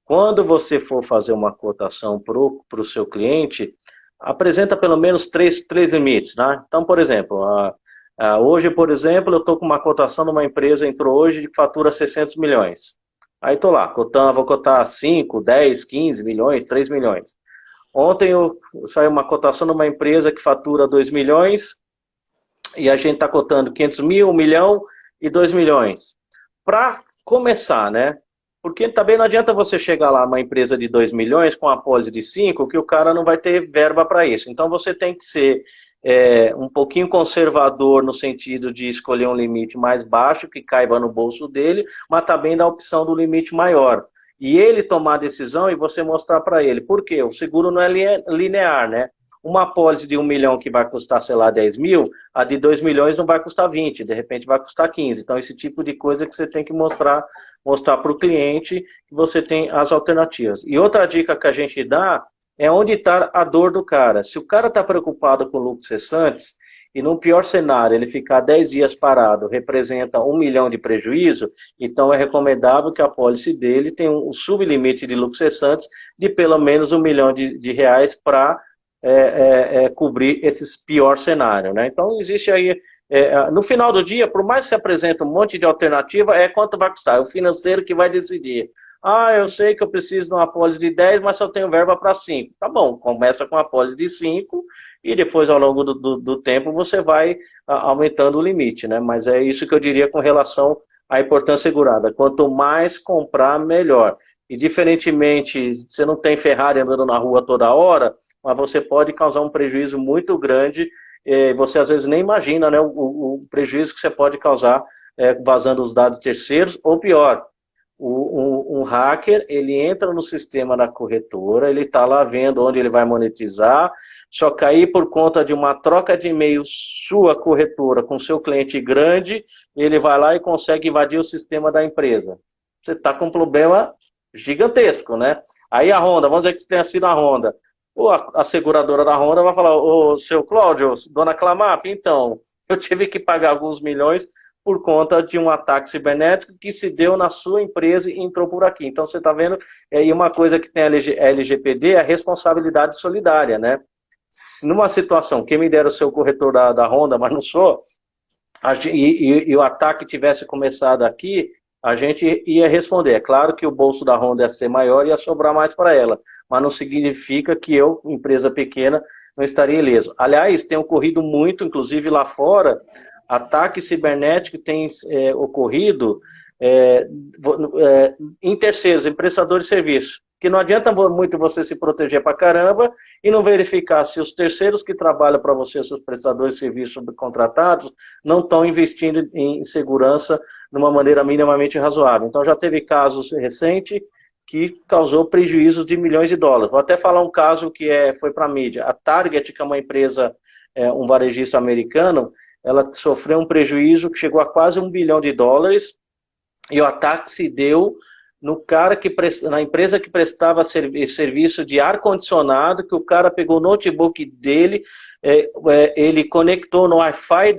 quando você for fazer uma cotação para o seu cliente, apresenta pelo menos três limites, né? Então, por exemplo, Hoje, por exemplo, eu estou com uma cotação de uma empresa, entrou hoje, que fatura 600 milhões. Aí estou lá, cotando, vou cotar 5, 10, 15 milhões, 3 milhões. Ontem saiu uma cotação de uma empresa que fatura 2 milhões e a gente está cotando 500 mil, 1 milhão e 2 milhões. Para começar, né? Porque também não adianta você chegar lá uma empresa de 2 milhões com a apólice de 5, que o cara não vai ter verba para isso. Então você tem que ser um pouquinho conservador no sentido de escolher um limite mais baixo, que caiba no bolso dele, mas também da opção do limite maior. E ele tomar a decisão e você mostrar para ele. Por quê? O seguro não é linear, né? Uma apólice de 1 milhão que vai custar, sei lá, 10 mil, a de 2 milhões não vai custar 20, de repente vai custar 15. Então, esse tipo de coisa que você tem que mostrar para o cliente que você tem as alternativas. E outra dica que a gente dá é onde está a dor do cara. Se o cara está preocupado com lucros cessantes, e no pior cenário ele ficar 10 dias parado, representa 1 milhão de prejuízo, então é recomendável que a apólice dele tenha um sublimite de lucros cessantes de pelo menos 1 milhão de reais para cobrir esse pior cenário, né? Então existe aí, no final do dia, por mais que se apresente um monte de alternativa, quanto vai custar, é o financeiro que vai decidir. Eu sei que eu preciso de uma apólice de 10, mas só tenho verba para 5. Tá bom, começa com a apólice de 5 e depois ao longo do tempo você vai aumentando o limite, né? Mas é isso que eu diria com relação à importância segurada. Quanto mais comprar, melhor. E diferentemente, você não tem Ferrari andando na rua toda hora, mas você pode causar um prejuízo muito grande, você às vezes nem imagina, né, o prejuízo que você pode causar vazando os dados terceiros, ou pior, um hacker, ele entra no sistema da corretora, ele está lá vendo onde ele vai monetizar, só que aí por conta de uma troca de e-mail sua corretora com seu cliente grande, ele vai lá e consegue invadir o sistema da empresa. Você está com um problema gigantesco, né? Aí a Honda, vamos dizer que tenha sido a Honda, ou a seguradora da Honda vai falar, ô seu Cláudio, dona Clamap, então, eu tive que pagar alguns milhões por conta de um ataque cibernético que se deu na sua empresa e entrou por aqui. Então você está vendo, e uma coisa que tem a LGPD é a responsabilidade solidária, né? Se numa situação, quem me dera o seu corretor da Honda, mas não sou, e o ataque tivesse começado aqui, a gente ia responder. É claro que o bolso da Honda ia ser maior e ia sobrar mais para ela, mas não significa que eu, empresa pequena, não estaria ileso. Aliás, tem ocorrido muito, inclusive lá fora, ataque cibernético tem ocorrido em terceiros, em prestadores de serviço. Porque não adianta muito você se proteger para caramba e não verificar se os terceiros que trabalham para você, seus prestadores de serviço subcontratados, não estão investindo em segurança de uma maneira minimamente razoável. Então já teve casos recentes que causou prejuízos de milhões de dólares. Vou até falar um caso que foi para a mídia. A Target, que é uma empresa, um varejista americano, ela sofreu um prejuízo que chegou a quase $1 bilhão, e o ataque se deu na empresa que prestava serviço de ar-condicionado, que o cara pegou o notebook dele, ele conectou no Wi-Fi,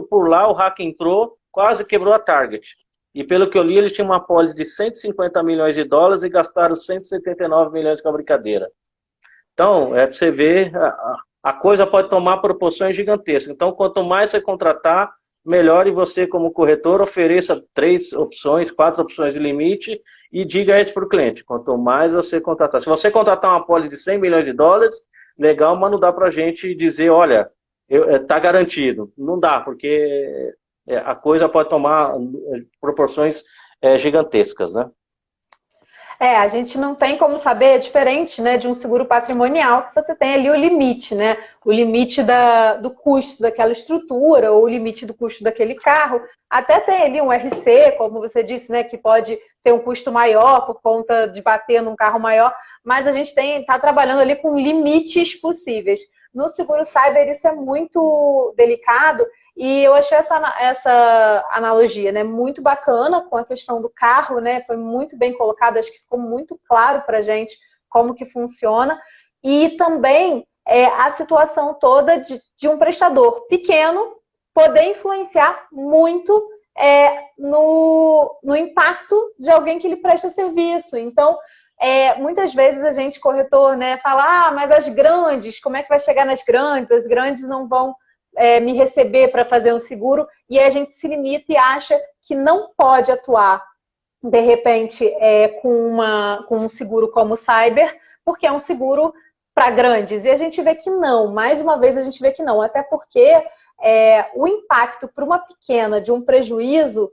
por lá o hack entrou, quase quebrou a Target. E pelo que eu li, eles tinham uma apólice de $150 milhões e gastaram 179 milhões com a brincadeira. Então, para você ver, a coisa pode tomar proporções gigantescas. Então, quanto mais você contratar, melhor, e você, como corretor, ofereça 3 opções, 4 opções de limite e diga isso para o cliente. Quanto mais você contratar. Se você contratar uma apólice de $100 milhões, legal, mas não dá para a gente dizer, olha, está garantido. Não dá, porque a coisa pode tomar proporções gigantescas, né? A gente não tem como saber, é diferente, né, de um seguro patrimonial, que você tem ali o limite, né? O limite do custo daquela estrutura, ou o limite do custo daquele carro. Até tem ali um RC, como você disse, né, que pode ter um custo maior por conta de bater num carro maior, mas a gente está trabalhando ali com limites possíveis. No seguro cyber isso é muito delicado, e eu achei essa analogia, né, muito bacana com a questão do carro, né, foi muito bem colocado, acho que ficou muito claro para a gente como que funciona. E também a situação toda de um prestador pequeno poder influenciar muito no impacto de alguém que lhe presta serviço. Então, muitas vezes a gente, corretor, né, fala, mas as grandes, como é que vai chegar nas grandes? As grandes não vão me receber para fazer um seguro, e a gente se limita e acha que não pode atuar, de repente, com um seguro como o cyber, porque é um seguro para grandes. E a gente vê que não, mais uma vez a gente vê que não, até porque o impacto para uma pequena de um prejuízo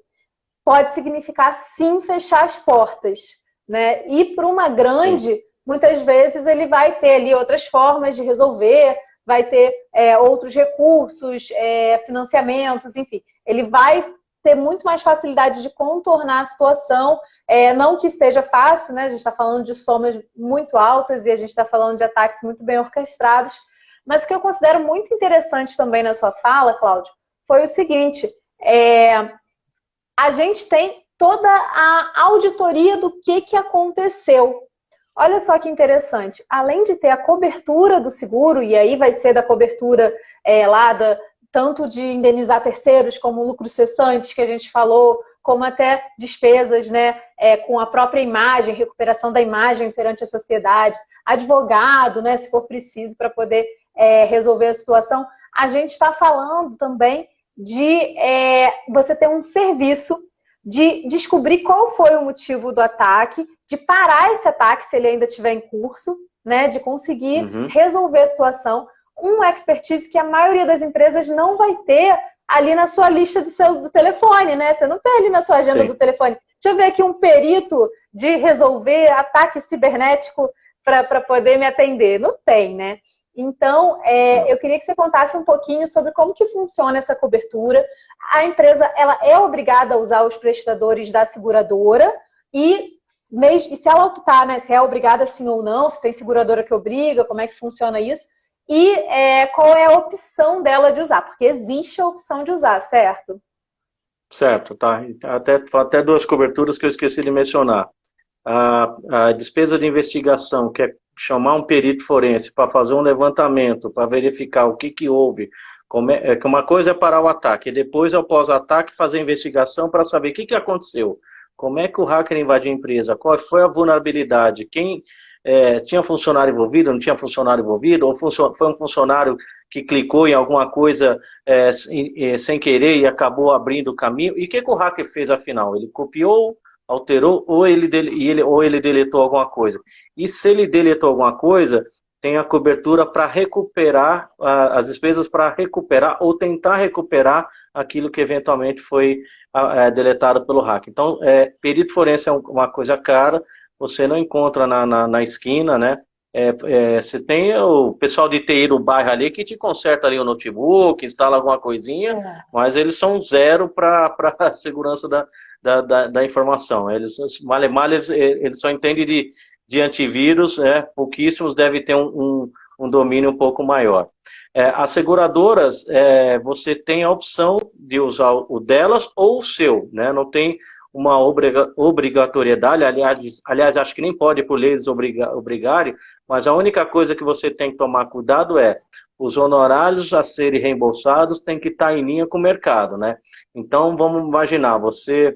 pode significar, sim, fechar as portas, né? E para uma grande, sim, muitas vezes ele vai ter ali outras formas de resolver, vai ter outros recursos, financiamentos, enfim. Ele vai ter muito mais facilidade de contornar a situação, não que seja fácil, né? A gente está falando de somas muito altas e a gente está falando de ataques muito bem orquestrados, mas o que eu considero muito interessante também na sua fala, Cláudio, foi o seguinte, a gente tem toda a auditoria do que aconteceu. Olha só que interessante, além de ter a cobertura do seguro, e aí vai ser da cobertura tanto de indenizar terceiros, como lucros cessantes que a gente falou, como até despesas, né, com a própria imagem, recuperação da imagem perante a sociedade, advogado, né, se for preciso, para poder resolver a situação. A gente está falando também de você ter um serviço de descobrir qual foi o motivo do ataque, de parar esse ataque se ele ainda estiver em curso, né, de conseguir resolver a situação. Um expertise que a maioria das empresas não vai ter ali na sua lista do telefone, né? Você não tem ali na sua agenda, sim, do telefone. Deixa eu ver aqui um perito de resolver ataque cibernético para poder me atender. Não tem, né? Então, eu queria que você contasse um pouquinho sobre como que funciona essa cobertura. A empresa, ela é obrigada a usar os prestadores da seguradora e se ela optar, né, se é obrigada sim ou não, se tem seguradora que obriga, como é que funciona isso, e qual é a opção dela de usar, porque existe a opção de usar, certo? Certo, tá. Até duas coberturas que eu esqueci de mencionar. A despesa de investigação, que é chamar um perito forense para fazer um levantamento, para verificar o que houve, que uma coisa é parar o ataque, e depois, após o ataque, fazer a investigação para saber o que aconteceu. Como é que o hacker invadiu a empresa? Qual foi a vulnerabilidade? Quem tinha funcionário envolvido, não tinha funcionário envolvido? Ou foi um funcionário que clicou em alguma coisa sem querer e acabou abrindo o caminho? E o que o hacker fez, afinal? Ele copiou, alterou, ou ele deletou alguma coisa? E se ele deletou alguma coisa, tem a cobertura para recuperar, as despesas para recuperar ou tentar recuperar aquilo que eventualmente foi deletado pelo hacker. Então, perito forense é uma coisa cara, você não encontra na esquina, né? Você tem o pessoal de TI do bairro ali que te conserta ali o notebook, instala alguma coisinha, mas eles são zero para a segurança da informação. Eles só entendem de antivírus, pouquíssimos devem ter um domínio um pouco maior. As seguradoras, você tem a opção de usar o delas ou o seu, né? Não tem uma obrigatoriedade, aliás, acho que nem pode por lei eles obrigarem, mas a única coisa que você tem que tomar cuidado os honorários a serem reembolsados tem que estar em linha com o mercado, né? Então, vamos imaginar, você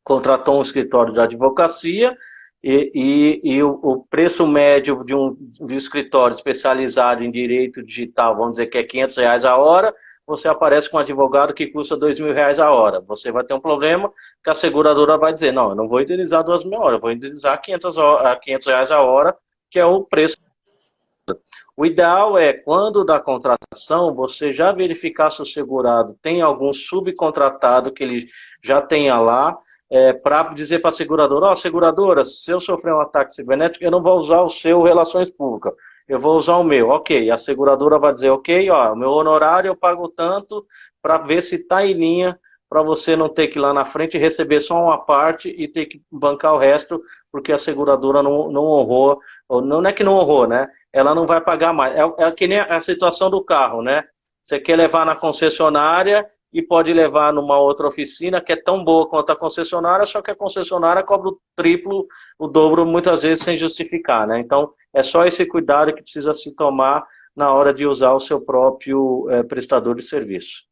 contratou um escritório de advocacia e o preço médio de um escritório especializado em direito digital, vamos dizer que é R$500 a hora, você aparece com um advogado que custa R$2.000 a hora. Você vai ter um problema que a seguradora vai dizer, não, eu não vou indenizar 2.000 horas, eu vou indenizar R$500 a hora, que é o preço. O ideal é, quando da contratação, você já verificar se o segurado tem algum subcontratado que ele já tenha lá, para dizer para a seguradora, seguradora, se eu sofrer um ataque cibernético, eu não vou usar o seu Relações Públicas, eu vou usar o meu. Ok, a seguradora vai dizer, ok, o meu honorário eu pago tanto para ver se está em linha, para você não ter que ir lá na frente receber só uma parte e ter que bancar o resto, porque a seguradora não honrou, ou não é que não honrou, né? Ela não vai pagar mais. É que nem a situação do carro, né? Você quer levar na concessionária e pode levar numa outra oficina que é tão boa quanto a concessionária, só que a concessionária cobra o triplo, o dobro, muitas vezes sem justificar, né? Então, é só esse cuidado que precisa se tomar na hora de usar o seu próprio prestador de serviço.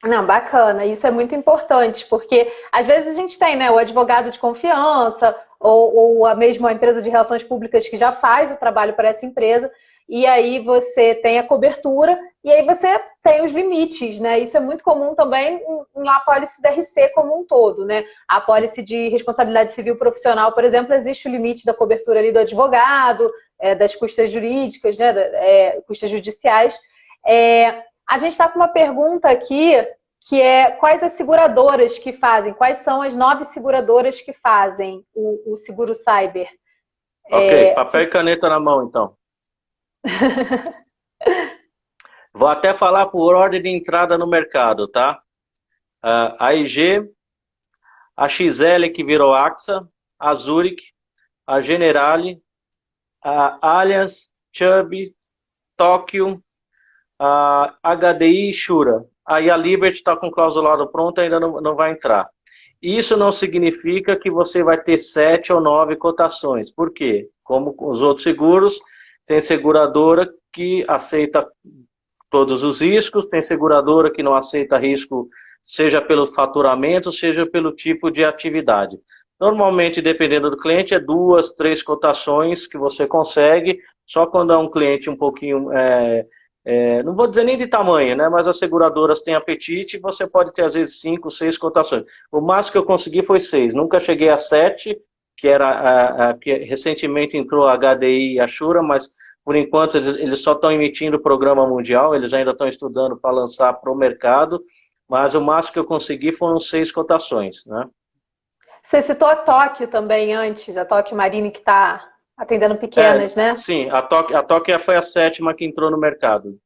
Não, bacana, isso é muito importante, porque às vezes a gente tem, né, o advogado de confiança ou a mesma empresa de relações públicas que já faz o trabalho para essa empresa, e aí você tem a cobertura e aí você tem os limites, né? Isso é muito comum também em apólices RC como um todo, né? A apólice de responsabilidade civil profissional, por exemplo, existe o limite da cobertura ali do advogado, das custas jurídicas, né? Custas judiciais. A gente está com uma pergunta aqui, que é quais as seguradoras que fazem, quais são as 9 seguradoras que fazem o seguro cyber? Ok, papel e caneta na mão, então. Vou até falar por ordem de entrada no mercado, tá? A IG, a XL que virou AXA, a Zurich, a Generali, a Allianz, Chubb, Tóquio, a HDI e Shura. Aí a Liberty está com o clausulado pronto, ainda não vai entrar. Isso não significa que você vai ter 7 ou 9 cotações. Por quê? Como os outros seguros, tem seguradora que aceita todos os riscos, tem seguradora que não aceita risco, seja pelo faturamento, seja pelo tipo de atividade. Normalmente, dependendo do cliente, é 2, 3 cotações que você consegue, só quando é um cliente um pouquinho, não vou dizer nem de tamanho, né? Mas as seguradoras têm apetite, você pode ter às vezes 5, 6 cotações. O máximo que eu consegui foi 6, nunca cheguei a 7, que era que recentemente entrou a HDI e a Shura, mas por enquanto, eles só estão emitindo o programa mundial, eles ainda estão estudando para lançar para o mercado, mas o máximo que eu consegui foram 6 cotações, né? Você citou a Tóquio também antes, a Tóquio Marine que está atendendo pequenas, né? Sim, a Tóquio foi a 7ª que entrou no mercado.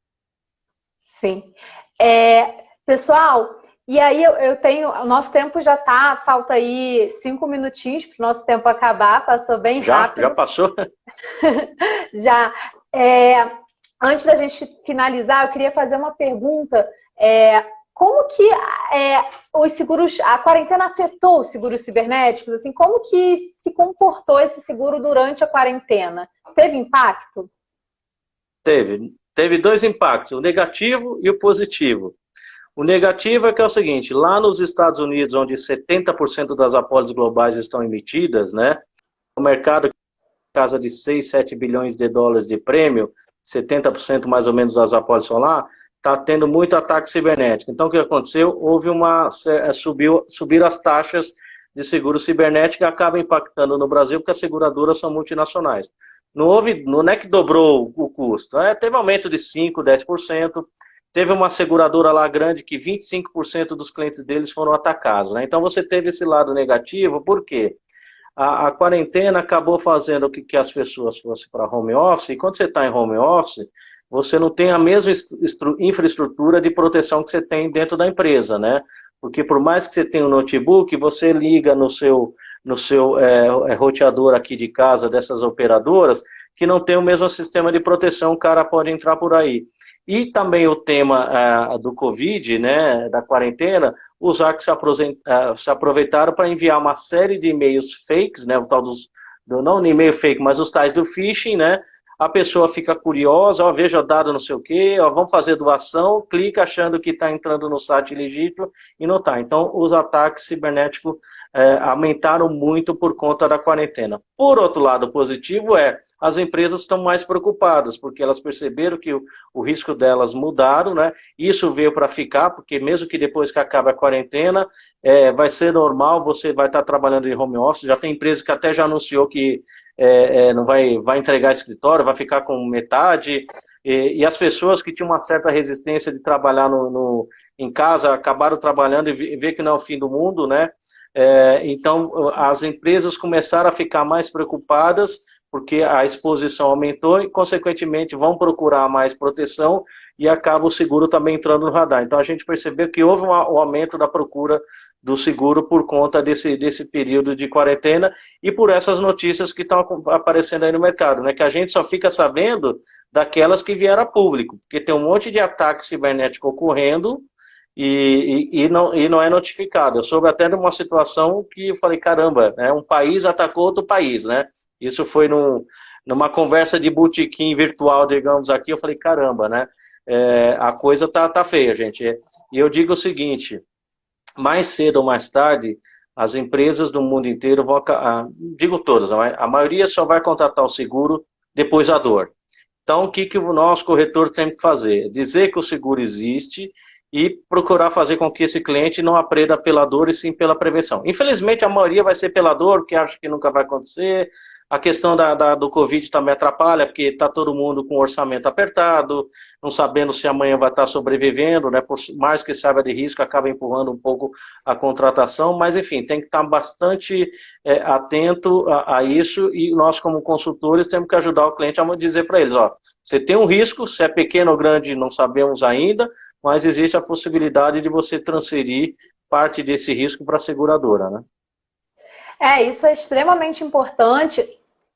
Sim. Pessoal, e aí eu tenho, o nosso tempo já tá, falta aí 5 minutinhos para o nosso tempo acabar, passou bem rápido. Já passou? Já. Antes da gente finalizar, eu queria fazer uma pergunta. Como que os seguros, a quarentena afetou os seguros cibernéticos? Assim, como que se comportou esse seguro durante a quarentena? Teve impacto? Teve 2 impactos, o negativo e o positivo. O negativo é que é o seguinte, lá nos Estados Unidos, onde 70% das apólices globais estão emitidas, né, o mercado casa de 6, 7 bilhões de dólares de prêmio, 70% mais ou menos das apólices lá, está tendo muito ataque cibernético. Então, o que aconteceu? Subiram as taxas de seguro cibernético e acaba impactando no Brasil, porque as seguradoras são multinacionais. Não é que dobrou o custo, teve aumento de 5%, 10%, teve uma seguradora lá grande que 25% dos clientes deles foram atacados, né? Então você teve esse lado negativo, por quê? A quarentena acabou fazendo que as pessoas fossem para home office, e quando você está em home office, você não tem a mesma infraestrutura de proteção que você tem dentro da empresa, né? Porque por mais que você tenha um notebook, você liga no seu roteador aqui de casa dessas operadoras, que não tem o mesmo sistema de proteção, o cara pode entrar por aí. E também o tema do Covid, né, da quarentena, os hackers se aproveitaram para enviar uma série de e-mails fakes, né, o tal não e-mail fake, mas os tais do phishing, né, a pessoa fica curiosa, veja dado não sei o quê, vamos fazer doação, clica achando que está entrando no site legítimo e não está. Então, os ataques cibernéticos aumentaram muito por conta da quarentena. Por outro lado, positivo as empresas estão mais preocupadas, porque elas perceberam que o risco delas mudaram, né? Isso veio para ficar, porque mesmo que depois que acabe a quarentena, vai ser normal, você vai estar trabalhando em home office, já tem empresa que até já anunciou que não vai entregar escritório, vai ficar com metade, e as pessoas que tinham uma certa resistência de trabalhar em casa, acabaram trabalhando e vê que não é o fim do mundo, né? Então, as empresas começaram a ficar mais preocupadas, porque a exposição aumentou e, consequentemente, vão procurar mais proteção e acaba o seguro também entrando no radar. Então, a gente percebeu que houve um aumento da procura do seguro por conta desse período de quarentena e por essas notícias que estão aparecendo aí no mercado, né? Que a gente só fica sabendo daquelas que vieram a público, porque tem um monte de ataque cibernético ocorrendo e não é notificado. Eu soube até de uma situação que eu falei, caramba, né? Um país atacou outro país, né? Isso foi numa conversa de botequim virtual, digamos aqui, eu falei, caramba, né? A coisa tá feia, gente. E eu digo o seguinte, mais cedo ou mais tarde, as empresas do mundo inteiro vão, digo todas, a maioria só vai contratar o seguro depois da dor. Então, o que o nosso corretor tem que fazer? Dizer que o seguro existe e procurar fazer com que esse cliente não aprenda pela dor e sim pela prevenção. Infelizmente, a maioria vai ser pela dor, que acha que nunca vai acontecer. A questão do Covid também atrapalha, porque está todo mundo com o orçamento apertado, não sabendo se amanhã vai estar sobrevivendo, né? Por mais que saiba de risco, acaba empurrando um pouco a contratação, mas enfim, tem que estar bastante atento a isso, e nós, como consultores, temos que ajudar o cliente a dizer para eles, ó, você tem um risco, se é pequeno ou grande, não sabemos ainda, mas existe a possibilidade de você transferir parte desse risco para a seguradora, né? Isso é extremamente importante,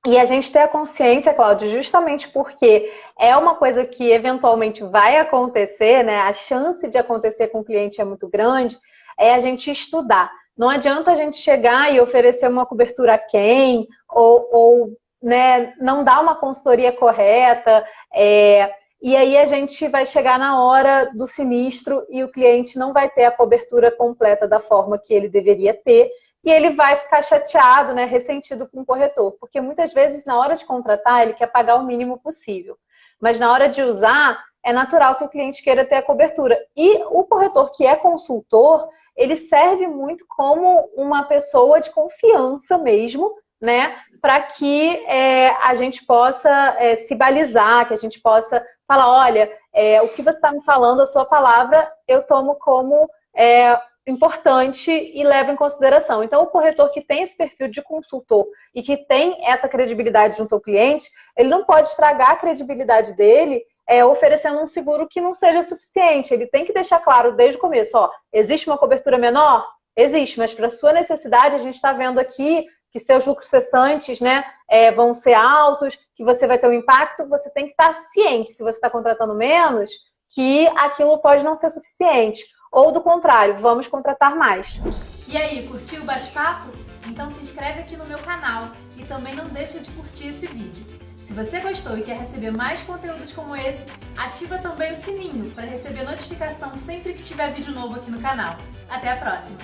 e a gente ter a consciência, Cláudio, justamente porque é uma coisa que eventualmente vai acontecer, né? A chance de acontecer com o cliente é muito grande, é a gente estudar. Não adianta a gente chegar e oferecer uma cobertura a quem, ou né, não dar uma consultoria correta, e aí a gente vai chegar na hora do sinistro e o cliente não vai ter a cobertura completa da forma que ele deveria ter, e ele vai ficar chateado, né, ressentido com o corretor, porque muitas vezes na hora de contratar ele quer pagar o mínimo possível, mas na hora de usar é natural que o cliente queira ter a cobertura. E o corretor que é consultor, ele serve muito como uma pessoa de confiança mesmo, né, para que a gente possa se balizar, que a gente possa falar, olha, o que você está me falando, a sua palavra, eu tomo como importante e levo em consideração. Então, o corretor que tem esse perfil de consultor e que tem essa credibilidade junto ao cliente, ele não pode estragar a credibilidade dele oferecendo um seguro que não seja suficiente. Ele tem que deixar claro desde o começo, ó, existe uma cobertura menor? Existe, mas para sua necessidade, a gente está vendo aqui que seus lucros cessantes, né, vão ser altos, que você vai ter um impacto, você tem que estar ciente, se você está contratando menos, que aquilo pode não ser suficiente. Ou do contrário, vamos contratar mais. E aí, curtiu o bate-papo? Então se inscreve aqui no meu canal e também não deixa de curtir esse vídeo. Se você gostou e quer receber mais conteúdos como esse, ativa também o sininho para receber notificação sempre que tiver vídeo novo aqui no canal. Até a próxima!